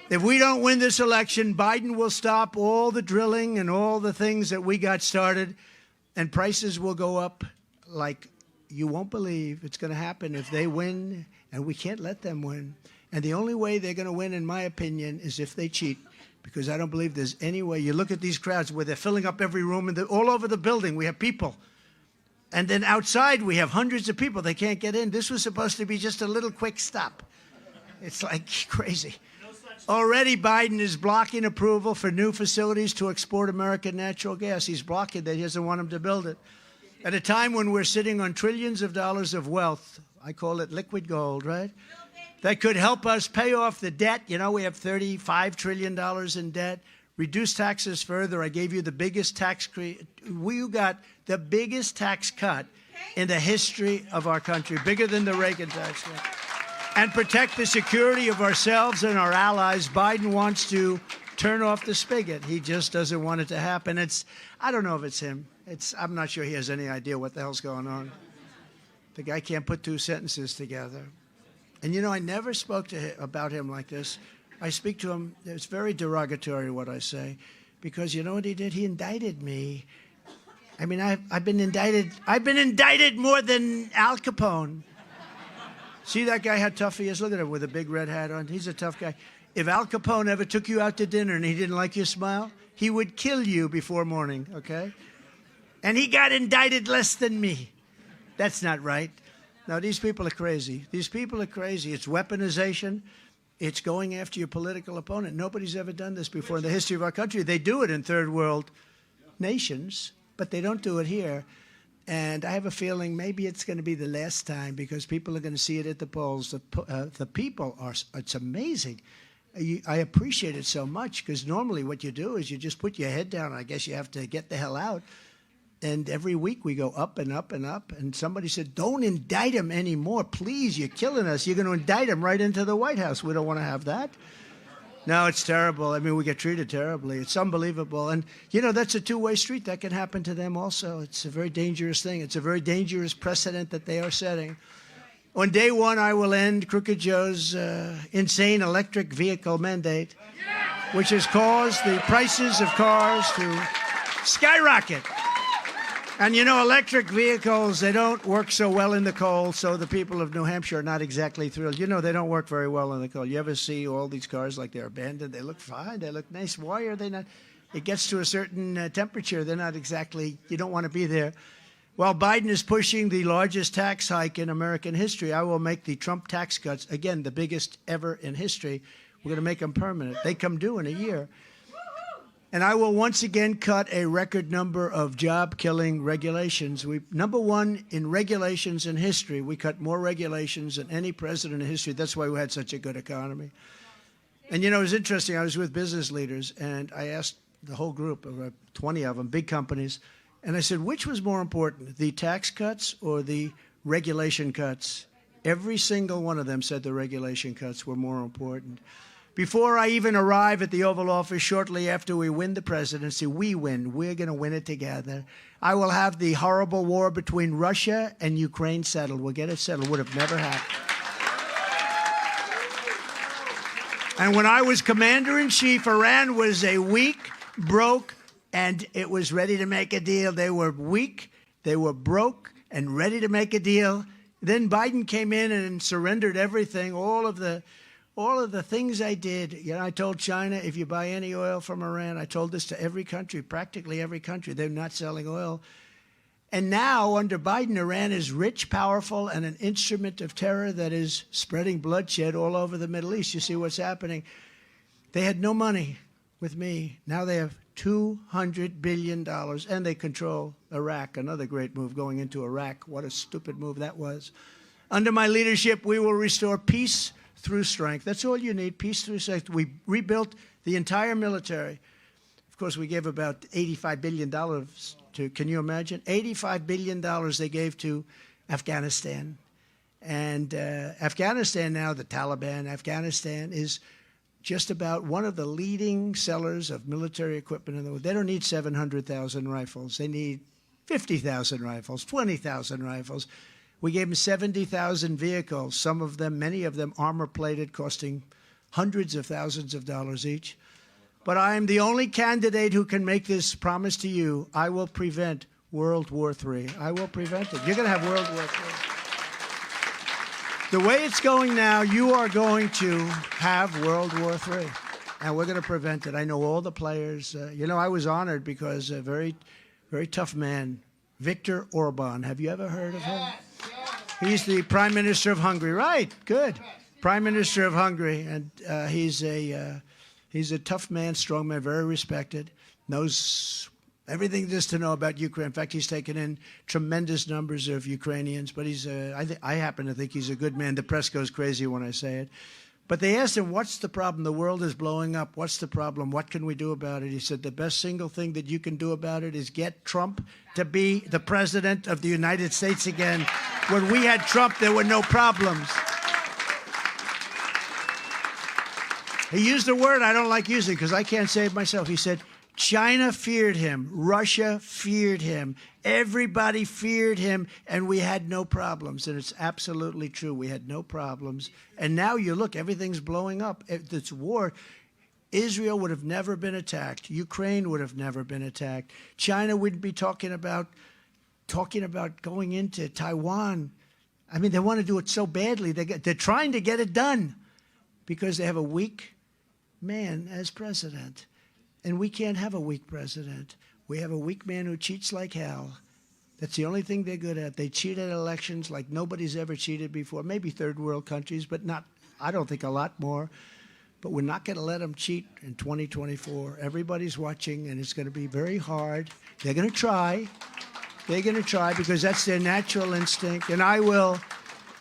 [SPEAKER 2] If we don't win this election, Biden will stop all the drilling and all the things that we got started, and prices will go up like you won't believe. It's going to happen if they win, and we can't let them win. And the only way they're going to win, in my opinion, is if they cheat, because I don't believe there's any way. You look at these crowds where they're filling up every room, and all over the building we have people. And then outside we have hundreds of people. They can't get in. This was supposed to be just a little quick stop. It's like crazy. Already Biden is blocking approval for new facilities to export American natural gas. He's blocking that. He doesn't want them to build it. At a time when we're sitting on trillions of dollars of wealth, I call it liquid gold, right? That could help us pay off the debt. You know, we have $35 trillion in debt. Reduce taxes further. I gave you the biggest we got the biggest tax cut in the history of our country, bigger than the Reagan tax cut. And protect the security of ourselves and our allies. Biden wants to turn off the spigot. He just doesn't want it to happen. I don't know if it's him. I'm not sure he has any idea what the hell's going on. The guy can't put two sentences together. And, you know, I never spoke to him about him like this. I speak to him. It's very derogatory what I say, because you know what he did? He indicted me. I mean, I've been indicted. I've been indicted more than Al Capone. See that guy, how tough he is? Look at him with a big red hat on. He's a tough guy. If Al Capone ever took you out to dinner and he didn't like your smile, he would kill you before morning, okay? And he got indicted less than me. That's not right. No, these people are crazy. These people are crazy. It's weaponization. It's going after your political opponent. Nobody's ever done this before in the history of our country. They do it in third world nations, but they don't do it here. And I have a feeling maybe it's going to be the last time, because people are going to see it at the polls. The people are, it's amazing. I appreciate it so much, because normally what you do is you just put your head down. I guess you have to get the hell out. And every week we go up and up and up. And somebody said, don't indict him anymore. Please, you're killing us. You're going to indict him right into the White House. We don't want to have that. No, it's terrible. I mean, we get treated terribly. It's unbelievable. And, you know, that's a two-way street. That can happen to them also. It's a very dangerous thing. It's a very dangerous precedent that they are setting. On day one, I will end Crooked Joe's insane electric vehicle mandate, which has caused the prices of cars to skyrocket. And, you know, electric vehicles, they don't work so well in the cold, so the people of New Hampshire are not exactly thrilled. You know, they don't work very well in the cold. You ever see all these cars like they're abandoned? They look fine. They look nice. Why are they not? It gets to a certain temperature. They're not exactly, you don't want to be there. While Biden is pushing the largest tax hike in American history, I will make the Trump tax cuts, again, the biggest ever in history. We're going to make them permanent. They come due in a year. And I will once again cut a record number of job-killing regulations. Number one in regulations in history. We cut more regulations than any president in history. That's why we had such a good economy. And, you know, it was interesting. I was with business leaders, and I asked the whole group, about 20 of them, big companies, and I said, which was more important, the tax cuts or the regulation cuts? Every single one of them said the regulation cuts were more important. Before I even arrive at the Oval Office, shortly after we win the presidency, we win. We're going to win it together. I will have the horrible war between Russia and Ukraine settled. We'll get it settled. Would have never happened. And when I was commander-in-chief, Iran was a weak, broke, and it was ready to make a deal. They were weak, they were broke, and ready to make a deal. Then Biden came in and surrendered everything, all of the things I did. You know, I told China, if you buy any oil from Iran, I told this to every country, practically every country, they're not selling oil. And now, under Biden, Iran is rich, powerful, and an instrument of terror that is spreading bloodshed all over the Middle East. You see what's happening. They had no money with me. Now they have $200 billion, and they control Iraq. Another great move, going into Iraq. What a stupid move that was. Under my leadership, we will restore peace through strength. That's all you need, peace through strength. We rebuilt the entire military. Of course, we gave about $85 billion to, can you imagine? $85 billion they gave to Afghanistan. And Afghanistan now, the Taliban, Afghanistan is just about one of the leading sellers of military equipment in the world. They don't need 700,000 rifles. They need 50,000 rifles, 20,000 rifles. We gave them 70,000 vehicles, some of them, many of them armor-plated, costing hundreds of thousands of dollars each. But I am the only candidate who can make this promise to you. I will prevent World War III. I will prevent it. You're going to have World War III. The way it's going now, you are going to have World War III. And we're going to prevent it. I know all the players. You know, I was honored because a very, very tough man, Viktor Orban. Have you ever heard of him? He's the Prime Minister of Hungary. Right, good. Prime Minister of Hungary. And he's a tough man, strong man, very respected, knows everything there is to know about Ukraine. In fact, he's taken in tremendous numbers of Ukrainians, but I happen to think he's a good man. The press goes crazy when I say it. But they asked him, what's the problem? The world is blowing up. What's the problem? What can we do about it? He said, the best single thing that you can do about it is get Trump to be the president of the United States again. When we had Trump, there were no problems. He used a word I don't like using because I can't say it myself. He said, China feared him. Russia feared him. Everybody feared him, and we had no problems. And it's absolutely true. We had no problems. And now you look, everything's blowing up. This war, Israel would have never been attacked. Ukraine would have never been attacked. China wouldn't be talking about going into Taiwan. I mean, they want to do it so badly. They're trying to get it done because they have a weak man as president. And we can't have a weak president. We have a weak man who cheats like hell. That's the only thing they're good at. They cheat at elections like nobody's ever cheated before. Maybe third world countries, but not, I don't think, a lot more. But we're not going to let them cheat in 2024. Everybody's watching, and it's going to be very hard. They're going to try. They're going to try because that's their natural instinct. And I will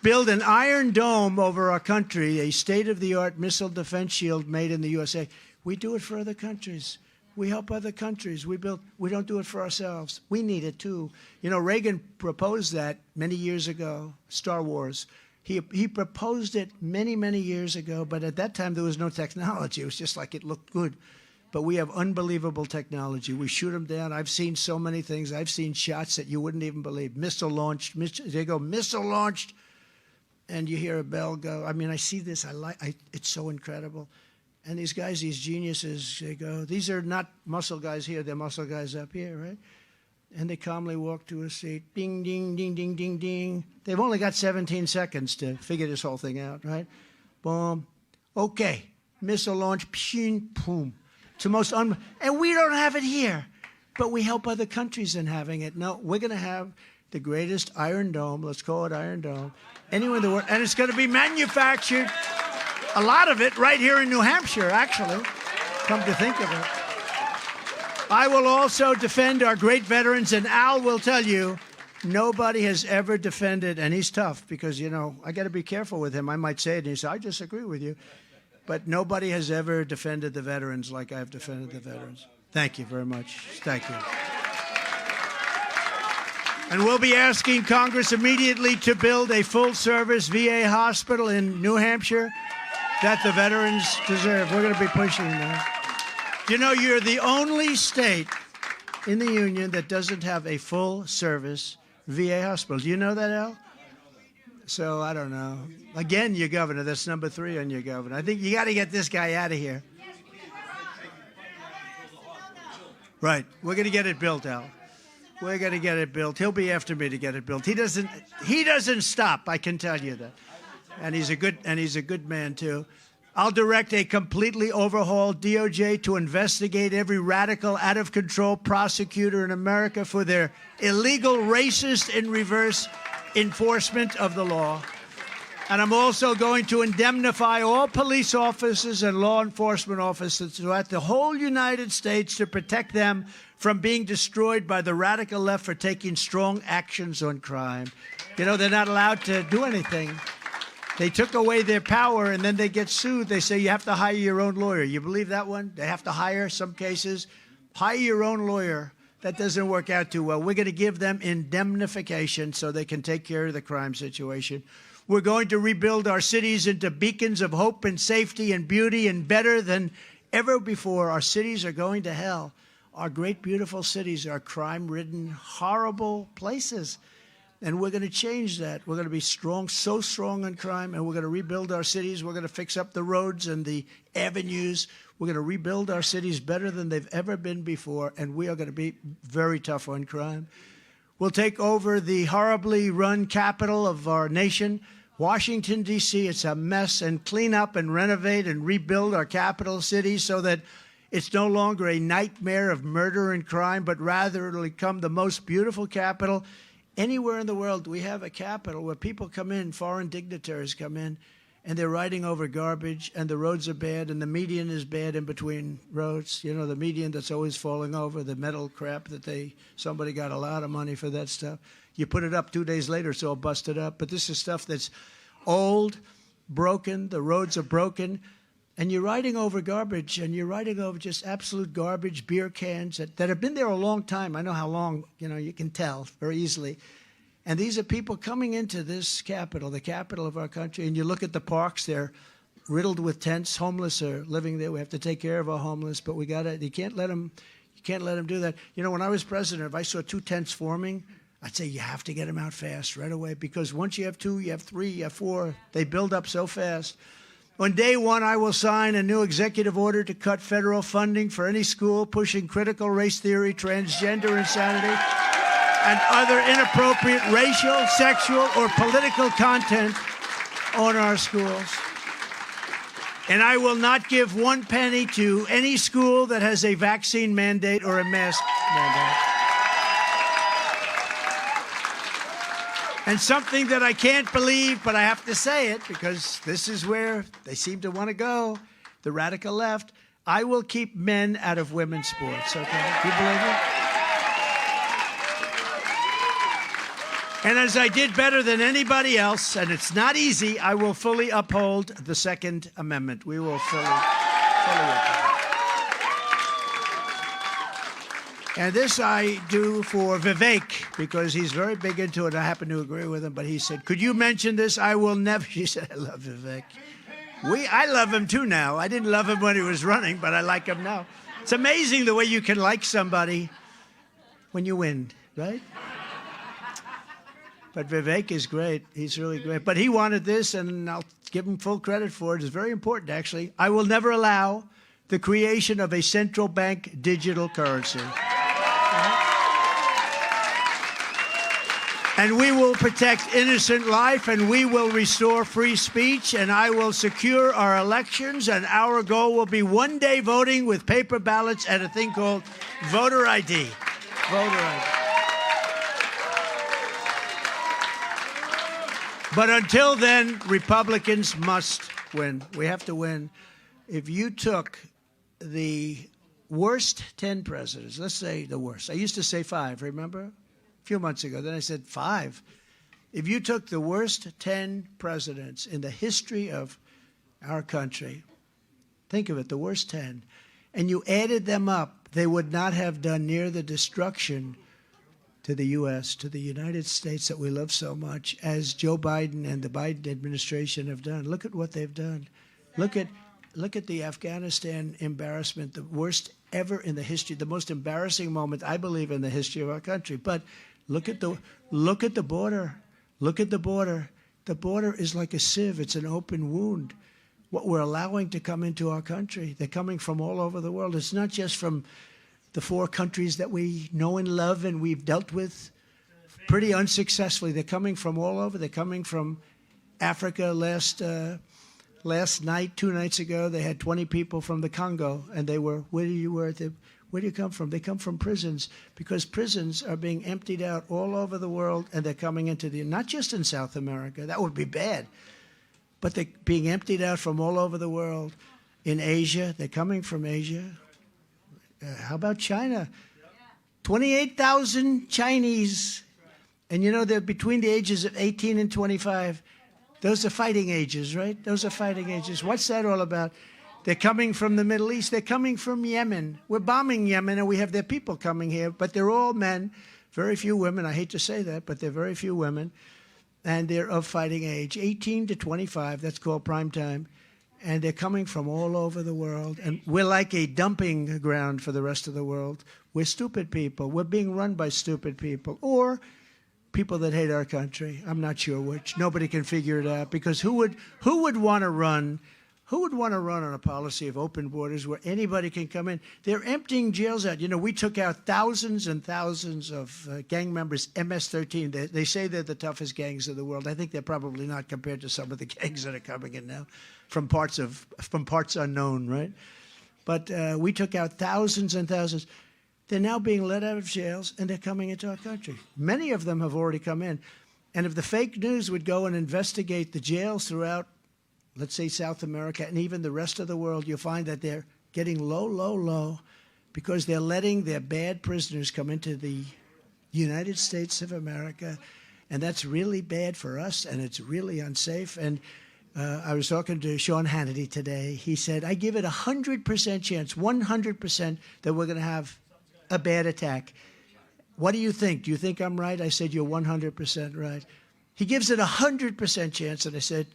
[SPEAKER 2] build an iron dome over our country, a state-of-the-art missile defense shield made in the USA. We do it for other countries. We help other countries. We don't do it for ourselves. We need it too. You know, Reagan proposed that many years ago, Star Wars. He proposed it many, many years ago, but at that time there was no technology. It was just like it looked good. But we have unbelievable technology. We shoot them down. I've seen so many things. I've seen shots that you wouldn't even believe. Missile launched. They go, missile launched, and you hear a bell go. I mean, I see this. It's so incredible. And these guys, these geniuses, they go, these are not muscle guys here, they're muscle guys up here, right? And they calmly walk to a seat, ding, ding, ding, ding, ding, ding. They've only got 17 seconds to figure this whole thing out, right? Boom. Okay, missile launch, pshing, boom. It's the most and we don't have it here, but we help other countries in having it. No, we're going to have the greatest Iron Dome, let's call it Iron Dome, anywhere in the world, and it's going to be manufactured. A lot of it right here in New Hampshire, actually, come to think of it. I will also defend our great veterans, and Al will tell you, nobody has ever defended, and he's tough because, you know, I got to be careful with him. I might say it, and he said, I disagree with you. But nobody has ever defended the veterans like I've defended the veterans. Thank you very much. Thank you. And we'll be asking Congress immediately to build a full-service VA hospital in New Hampshire that the veterans deserve. We're going to be pushing that. You know, you're the only state in the union that doesn't have a full-service VA hospital. Do you know that, Al? So, I don't know. Again, your governor. That's number 3 on your governor. I think you got to get this guy out of here. Right. We're going to get it built, Al. We're going to get it built. He'll be after me to get it built. He doesn't stop, I can tell you that. And he's a good man too. I'll direct a completely overhauled DOJ to investigate every radical, out-of-control prosecutor in America for their illegal, racist, and reverse enforcement of the law. And I'm also going to indemnify all police officers and law enforcement officers throughout the whole United States to protect them from being destroyed by the radical left for taking strong actions on crime. You know, they're not allowed to do anything. They took away their power, and then they get sued. They say you have to hire your own lawyer. You believe that one? They have to hire, some cases. Hire your own lawyer. That doesn't work out too well. We're going to give them indemnification so they can take care of the crime situation. We're going to rebuild our cities into beacons of hope and safety and beauty, and better than ever before. Our cities are going to hell. Our great, beautiful cities are crime-ridden, horrible places. And we're going to change that. We're going to be strong, so strong on crime, and we're going to rebuild our cities. We're going to fix up the roads and the avenues. We're going to rebuild our cities better than they've ever been before, and we are going to be very tough on crime. We'll take over the horribly run capital of our nation, Washington, D.C. It's a mess, and clean up and renovate and rebuild our capital city so that it's no longer a nightmare of murder and crime, but rather it'll become the most beautiful capital. Anywhere in the world, we have a capital where people come in, foreign dignitaries come in, and they're riding over garbage, and the roads are bad, and the median is bad in between roads. You know, the median that's always falling over, the metal crap that somebody got a lot of money for that stuff. You put it up 2 days later, it's all busted up. But this is stuff that's old, broken, the roads are broken, and you're riding over garbage, and you're riding over just absolute garbage, beer cans that have been there a long time. I know how long, you can tell very easily. And these are people coming into this capital, the capital of our country, and you look at the parks, they're riddled with tents. Homeless are living there. We have to take care of our homeless, but you can't let them do that. When I was president, if I saw 2 tents forming, I'd say you have to get them out fast right away, because once you have 2, you have 3, you have 4, they build up so fast. On day 1, I will sign a new executive order to cut federal funding for any school pushing critical race theory, transgender insanity, and other inappropriate racial, sexual, or political content on our schools. And I will not give 1 penny to any school that has a vaccine mandate or a mask mandate. And something that I can't believe, but I have to say it because this is where they seem to want to go, the radical left. I will keep men out of women's sports, okay? Do you believe it? And as I did better than anybody else, and it's not easy, I will fully uphold the Second Amendment. We will fully uphold. And this I do for Vivek, because he's very big into it. I happen to agree with him, but he said, could you mention this? I will never. He said, I love Vivek. I love him too now. I didn't love him when he was running, but I like him now. It's amazing the way you can like somebody when you win, right? But Vivek is great. He's really great. But he wanted this, and I'll give him full credit for it. It's very important, actually. I will never allow the creation of a central bank digital currency. And we will protect innocent life, and we will restore free speech, and I will secure our elections, and our goal will be one day voting with paper ballots and a thing called voter ID. Voter ID. But until then, Republicans must win. We have to win. If you took the worst 10 presidents, let's say the worst. I used to say 5, remember? A few months ago. Then I said 5. If you took the worst 10 presidents in the history of our country, think of it, the worst 10, and you added them up, they would not have done near the destruction to the U.S., to the United States that we love so much, as Joe Biden and the Biden administration have done. Look at what they've done. Look at the Afghanistan embarrassment, the worst ever in the history, the most embarrassing moment, I believe, in the history of our country. But look at the border. Look at the border. The border is like a sieve. It's an open wound. What we're allowing to come into our country, they're coming from all over the world. It's not just from the 4 countries that we know and love and we've dealt with pretty unsuccessfully. They're coming from all over. They're coming from Africa. Last night, 2 nights ago, they had 20 people from the Congo, and they were, where do you come from? They come from prisons, because prisons are being emptied out all over the world, and they're coming into not just in South America, that would be bad, but they're being emptied out from all over the world. In Asia, they're coming from Asia. How about China? 28,000 Chinese, and they're between the ages of 18 and 25. Those are fighting ages, right? Those are fighting ages. What's that all about? They're coming from the Middle East. They're coming from Yemen. We're bombing Yemen, and we have their people coming here, but they're all men, very few women. I hate to say that, but they're very few women, and they're of fighting age, 18 to 25. That's called prime time, and they're coming from all over the world, and we're like a dumping ground for the rest of the world. We're stupid people. We're being run by stupid people, or people that hate our country. I'm not sure which. Nobody can figure it out, because who would want to run? Who would want to run on a policy of open borders where anybody can come in? They're emptying jails out. You know, we took out thousands and thousands of gang members, MS-13. They say they're the toughest gangs of the world. I think they're probably not compared to some of the gangs that are coming in now from parts unknown, right? But we took out thousands and thousands. They're now being let out of jails, and they're coming into our country. Many of them have already come in. And if the fake news would go and investigate the jails throughout, let's say, South America and even the rest of the world, you'll find that they're getting low because they're letting their bad prisoners come into the United States of America. And that's really bad for us, and it's really unsafe. And I was talking to Sean Hannity today. He said, I give it 100% chance, 100% that we're going to have a bad attack. What do you think? Do you think I'm right? I said, you're 100% right. He gives it 100% chance, and I said,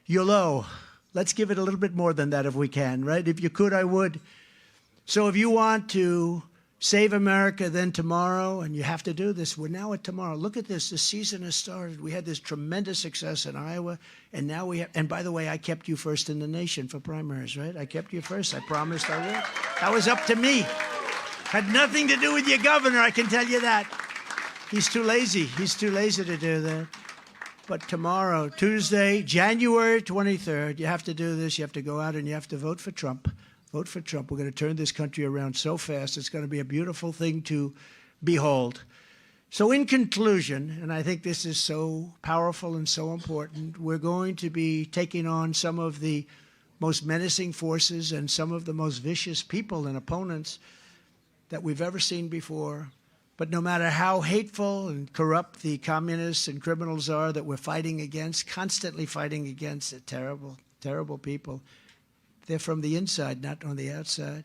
[SPEAKER 2] you're low. Let's give it a little bit more than that if we can, right? If you could, I would. So if you want to save America, then tomorrow, and you have to do this, we're now at tomorrow. Look at this. The season has started. We had this tremendous success in Iowa, and now we have, and by the way, I kept you first in the nation for primaries, right? I kept you first. I promised I would. That was up to me. Had nothing to do with your governor, I can tell you that. He's too lazy. He's too lazy to do that. But tomorrow, Tuesday, January 23rd, you have to do this. You have to go out and you have to vote for Trump. Vote for Trump. We're going to turn this country around so fast. It's going to be a beautiful thing to behold. So in conclusion, and I think this is so powerful and so important, we're going to be taking on some of the most menacing forces and some of the most vicious people and opponents that we've ever seen before. But no matter how hateful and corrupt the communists and criminals are that we're fighting against, constantly fighting against, they're terrible, terrible people. They're from the inside, not on the outside.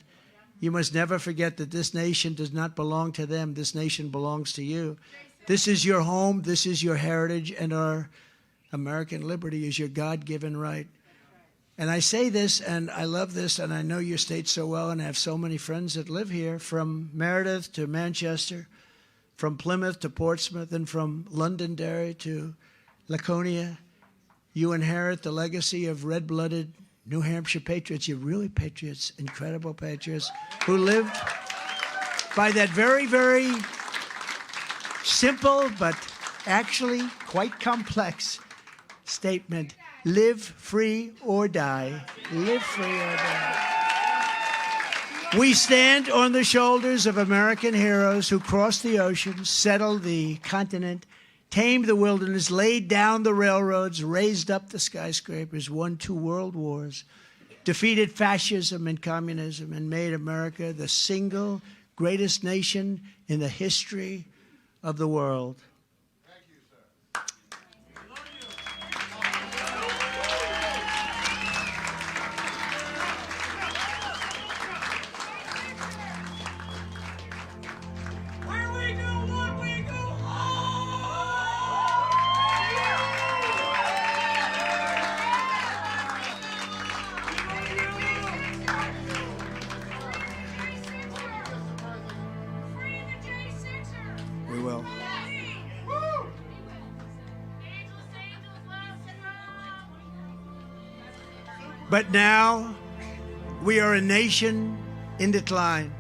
[SPEAKER 2] You must never forget that this nation does not belong to them. This nation belongs to you. This is your home. This is your heritage. And our American liberty is your God-given right. And I say this, and I love this, and I know your state so well, and I have so many friends that live here, from Meredith to Manchester, from Plymouth to Portsmouth, and from Londonderry to Laconia. You inherit the legacy of red-blooded New Hampshire patriots. You're really patriots, incredible patriots, who lived by that very, very simple but actually quite complex statement: live free or die. Live free or die. We stand on the shoulders of American heroes who crossed the oceans, settled the continent, tamed the wilderness, laid down the railroads, raised up the skyscrapers, won 2 world wars, defeated fascism and communism, and made America the single greatest nation in the history of the world.
[SPEAKER 5] Thank you, sir.
[SPEAKER 6] Where we go, what we go
[SPEAKER 2] We will. But now we are a nation in decline.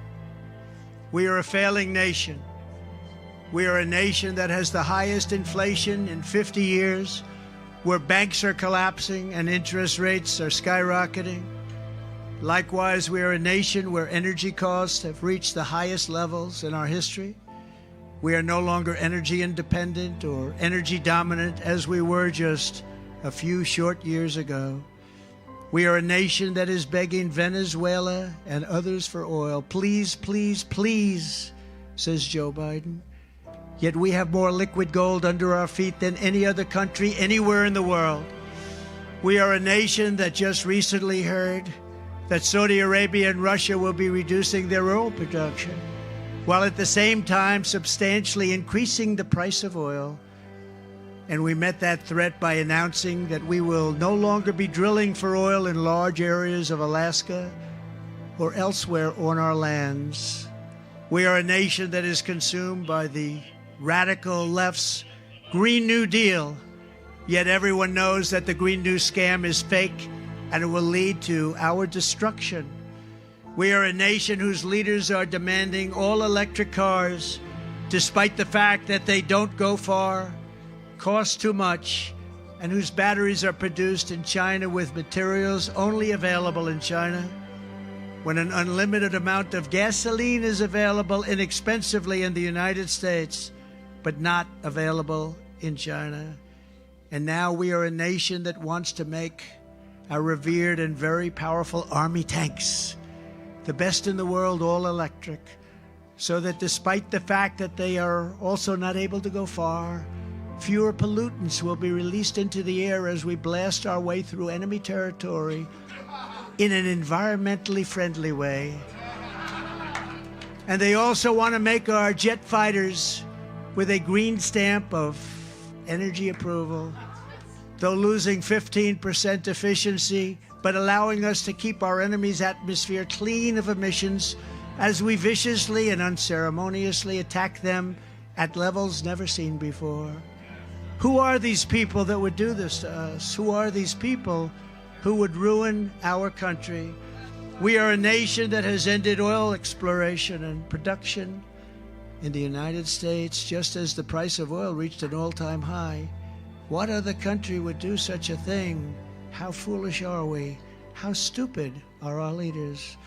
[SPEAKER 2] We are a failing nation. We are a nation that has the highest inflation in 50 years, where banks are collapsing and interest rates are skyrocketing. Likewise, we are a nation where energy costs have reached the highest levels in our history. We are no longer energy independent or energy dominant as we were just a few short years ago. We are a nation that is begging Venezuela and others for oil. Please, please, please, says Joe Biden. Yet we have more liquid gold under our feet than any other country anywhere in the world. We are a nation that just recently heard that Saudi Arabia and Russia will be reducing their oil production, while at the same time substantially increasing the price of oil. And we met that threat by announcing that we will no longer be drilling for oil in large areas of Alaska or elsewhere on our lands. We are a nation that is consumed by the radical left's Green New Deal. Yet everyone knows that the Green New scam is fake and it will lead to our destruction. We are a nation whose leaders are demanding all electric cars, despite the fact that they don't go far, cost too much, and whose batteries are produced in China with materials only available in China. When an unlimited amount of gasoline is available inexpensively in the United States, but not available in China. And now we are a nation that wants to make our revered and very powerful Army tanks, the best in the world, all electric, so that despite the fact that they are also not able to go far, fewer pollutants will be released into the air as we blast our way through enemy territory in an environmentally friendly way. And they also want to make our jet fighters with a green stamp of energy approval, though losing 15% efficiency, but allowing us to keep our enemy's atmosphere clean of emissions as we viciously and unceremoniously attack them at levels never seen before. Who are these people that would do this to us? Who are these people who would ruin our country? We are a nation that has ended oil exploration and production in the United States just as the price of oil reached an all-time high. What other country would do such a thing? How foolish are we? How stupid are our leaders?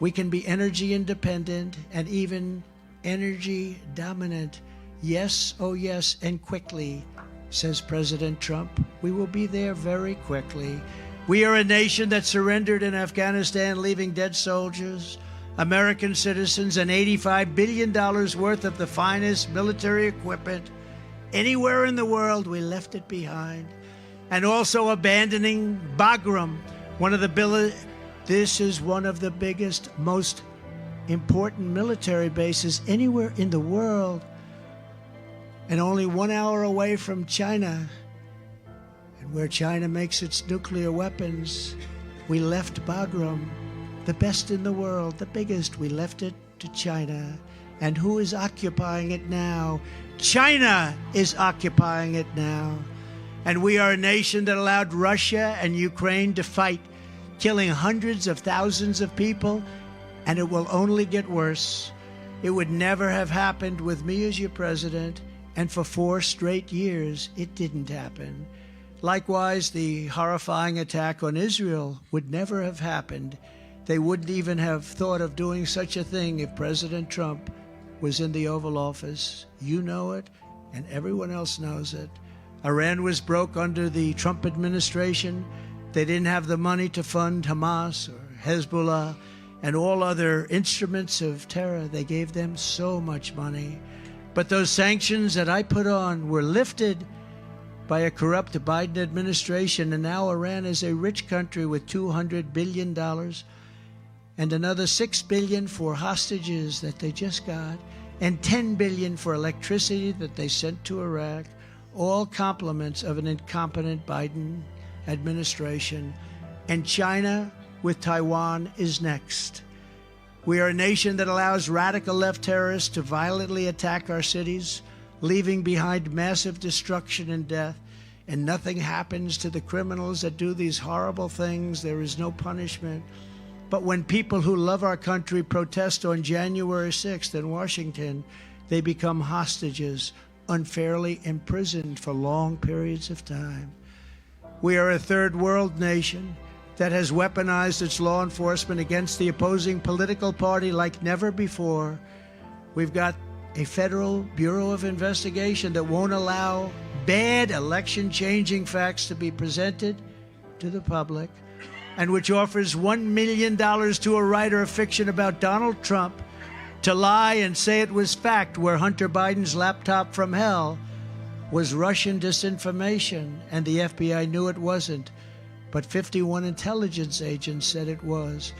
[SPEAKER 2] We can be energy independent and even energy dominant. Yes, oh yes, and quickly, says President Trump. We will be there very quickly. We are a nation that surrendered in Afghanistan, leaving dead soldiers, American citizens, and $85 billion worth of the finest military equipment. Anywhere in the world, we left it behind. And also abandoning Bagram, this is one of the biggest, most important military bases anywhere in the world, and only 1 hour away from China, and where China makes its nuclear weapons. We left Bagram, the best in the world, the biggest. We left it to China. And who is occupying it now? China is occupying it now. And we are a nation that allowed Russia and Ukraine to fight, killing hundreds of thousands of people, and it will only get worse. It would never have happened with me as your president, and for 4 straight years, it didn't happen. Likewise, the horrifying attack on Israel would never have happened. They wouldn't even have thought of doing such a thing if President Trump was in the Oval Office. You know it, and everyone else knows it. Iran was broke under the Trump administration. They didn't have the money to fund Hamas or Hezbollah and all other instruments of terror. They gave them so much money. But those sanctions that I put on were lifted by a corrupt Biden administration, and now Iran is a rich country with $200 billion and another $6 billion for hostages that they just got, and $10 billion for electricity that they sent to Iraq, all compliments of an incompetent Biden administration. And China with Taiwan is next. We are a nation that allows radical left terrorists to violently attack our cities, leaving behind massive destruction and death, and nothing happens to the criminals that do these horrible things. There is no punishment. But when people who love our country protest on January 6th in Washington, they become hostages, unfairly imprisoned for long periods of time. We are a third world nation that has weaponized its law enforcement against the opposing political party like never before. We've got a federal Bureau of Investigation that won't allow bad election-changing facts to be presented to the public, and which offers $1 million to a writer of fiction about Donald Trump to lie and say it was fact, where Hunter Biden's laptop from hell was Russian disinformation, and the FBI knew it wasn't, but 51 intelligence agents said it was.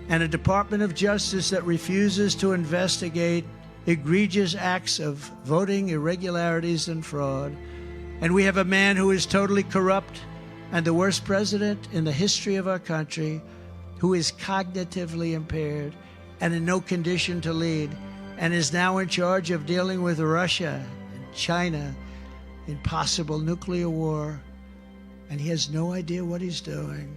[SPEAKER 2] And a Department of Justice that refuses to investigate egregious acts of voting irregularities and fraud. And we have a man who is totally corrupt and the worst president in the history of our country, who is cognitively impaired and in no condition to lead, and is now in charge of dealing with Russia and China. in possible nuclear war, and he has no idea what he's doing.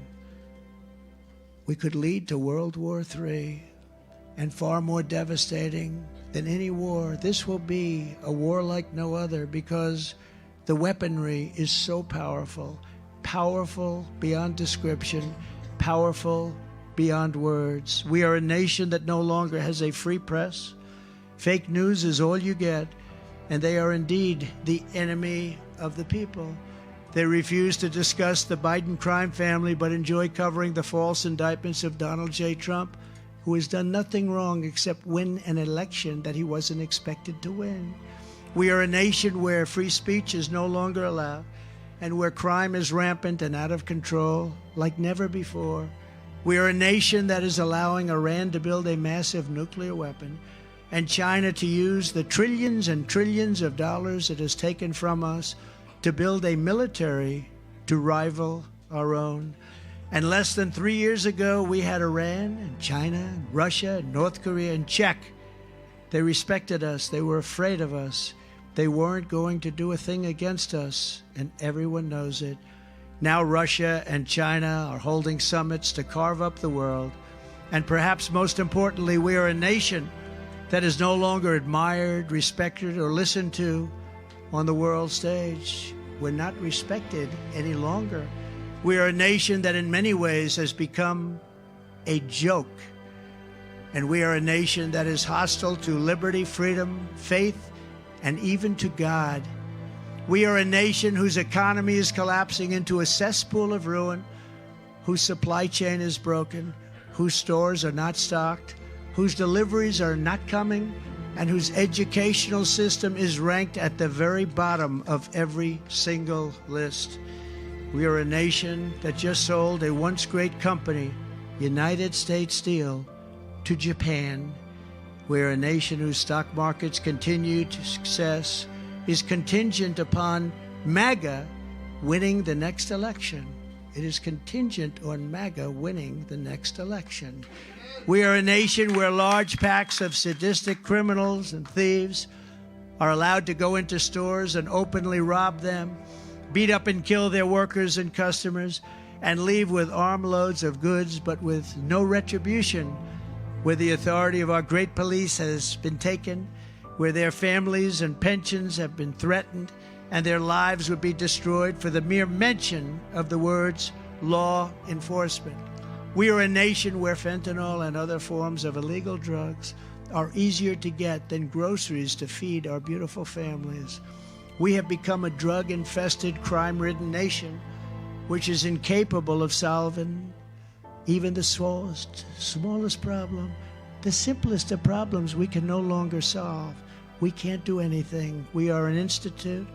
[SPEAKER 2] We could lead to World War III, and far more devastating than any war. This will be a war like no other because the weaponry is so powerful, powerful beyond description, powerful beyond words. We are a nation that no longer has a free press. Fake news is all you get, and they are indeed the enemy of the people. They refuse to discuss the Biden crime family but enjoy covering the false indictments of Donald J. Trump, who has done nothing wrong except win an election that he wasn't expected to win. We are a nation where free speech is no longer allowed and where crime is rampant and out of control like never before. We are a nation that is allowing Iran to build a massive nuclear weapon and China to use the trillions and trillions of dollars it has taken from us to build a military to rival our own. And less than 3 years ago, we had Iran and China and Russia and North Korea in check. They respected us. They were afraid of us. They weren't going to do a thing against us, and everyone knows it. Now Russia and China are holding summits to carve up the world. And perhaps most importantly, we are a nation that is no longer admired, respected, or listened to on the world stage. We're not respected any longer. We are a nation that in many ways has become a joke. And we are a nation that is hostile to liberty, freedom, faith, and even to God. We are a nation whose economy is collapsing into a cesspool of ruin, whose supply chain is broken, whose stores are not stocked, whose deliveries are not coming, and whose educational system is ranked at the very bottom of every single list. We are a nation that just sold a once great company, United States Steel, to Japan. We are a nation whose stock market's continued success is contingent upon MAGA winning the next election. It is contingent on MAGA winning the next election. We are a nation where large packs of sadistic criminals and thieves are allowed to go into stores and openly rob them, beat up and kill their workers and customers, and leave with armloads of goods but with no retribution, where the authority of our great police has been taken, where their families and pensions have been threatened, and their lives would be destroyed for the mere mention of the words law enforcement. We are a nation where fentanyl and other forms of illegal drugs are easier to get than groceries to feed our beautiful families. We have become a drug-infested, crime-ridden nation, which is incapable of solving even the smallest problem. The simplest of problems we can no longer solve. We can't do anything. We are an institute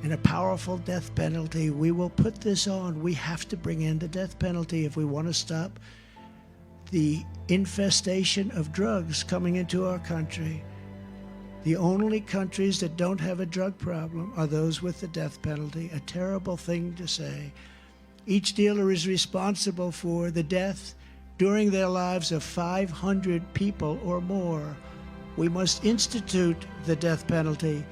[SPEAKER 2] and a powerful death penalty. We will put this on. We have to bring in the death penalty if we want to stop the infestation of drugs coming into our country. The only countries that don't have a drug problem are those with the death penalty. A terrible thing to say. Each dealer is responsible for the death during their lives of 500 people or more. We must institute the death penalty.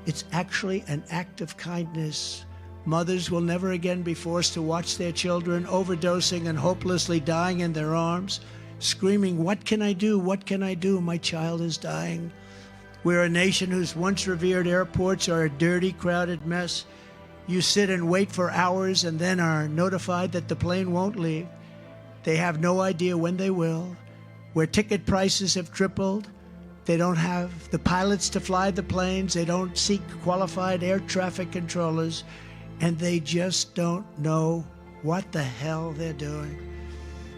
[SPEAKER 2] It's actually an act of kindness. Mothers will never again be forced to watch their children overdosing and hopelessly dying in their arms, screaming, "What can I do? What can I do? My child is dying." We're a nation whose once revered airports are a dirty, crowded mess. You sit and wait for hours and then are notified that the plane won't leave. They have no idea when they will. Where ticket prices have tripled, they don't have the pilots to fly the planes, they don't seek qualified air traffic controllers, and they just don't know what the hell they're doing.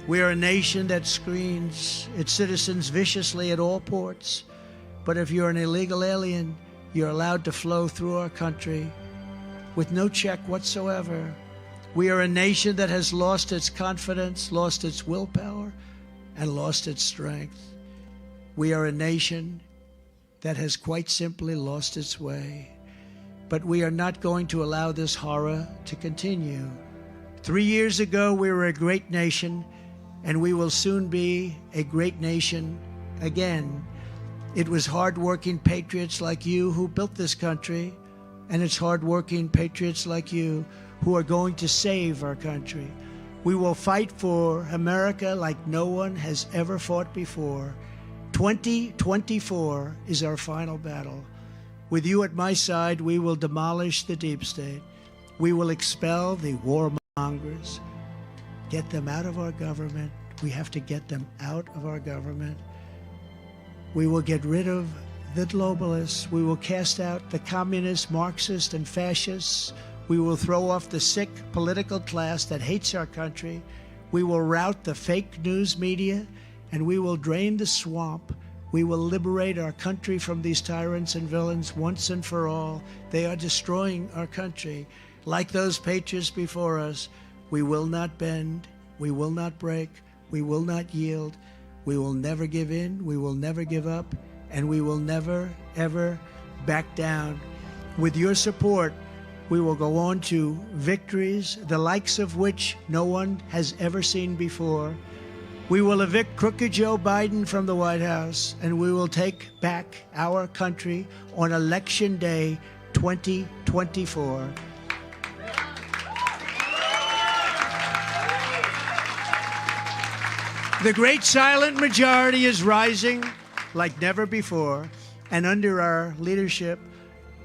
[SPEAKER 2] We are a nation that screens its citizens viciously at all ports. But if you're an illegal alien, you're allowed to flow through our country with no check whatsoever. We are a nation that has lost its confidence, lost its willpower, and lost its strength. We are a nation that has quite simply lost its way. But we are not going to allow this horror to continue. 3 years ago, we were a great nation, and we will soon be a great nation again. It was hard-working patriots like you who built this country, and it's hardworking patriots like you who are going to save our country. We will fight for America like no one has ever fought before. 2024 is our final battle. With you at my side, we will demolish the deep state. We will expel the warmongers, get them out of our government. We have to get them out of our government. We will get rid of the globalists. We will cast out the communists, Marxists, and fascists. We will throw off the sick political class that hates our country. We will rout the fake news media, and we will drain the swamp. We will liberate our country from these tyrants and villains once and for all. They are destroying our country. Like those patriots before us, we will not bend, we will not break, we will not yield. We will never give in, we will never give up, and we will never, ever back down. With your support, we will go on to victories, the likes of which no one has ever seen before. We will evict crooked Joe Biden from the White House, and we will take back our country on Election Day 2024. The great silent majority is rising like never before, and under our leadership,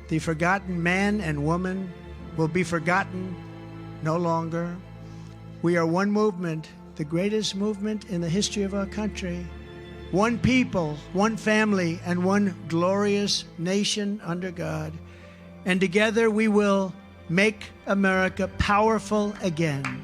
[SPEAKER 2] the forgotten man and woman will be forgotten no longer. We are one movement, the greatest movement in the history of our country. One people, one family, and one glorious nation under God. And together we will make America powerful again.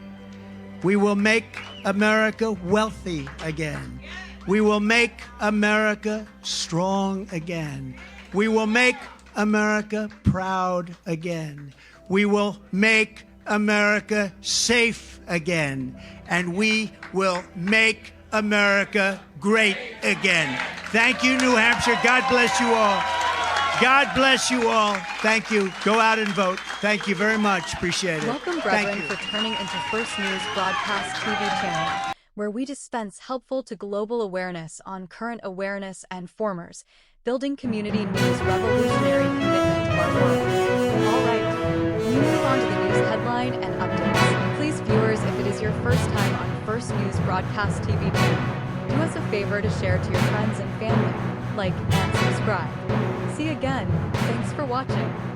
[SPEAKER 2] We will make America wealthy again. We will make America strong again. We will make America proud again. We will make America safe again. And we will make America great again. Thank you, New Hampshire. God bless you all. God bless you all. Thank you. Go out and vote. Thank you very much. Appreciate it.
[SPEAKER 1] Welcome, brethren, for turning into First News Broadcast TV channel, where we dispense helpful to global awareness on current awareness and formers, building community news revolutionary commitment to our world. All right, we move on to the news headline and updates. Please, viewers, if it is your first time on First News Broadcast TV channel, do us a favor to share to your friends and family, like and subscribe. See you again. Thanks for watching.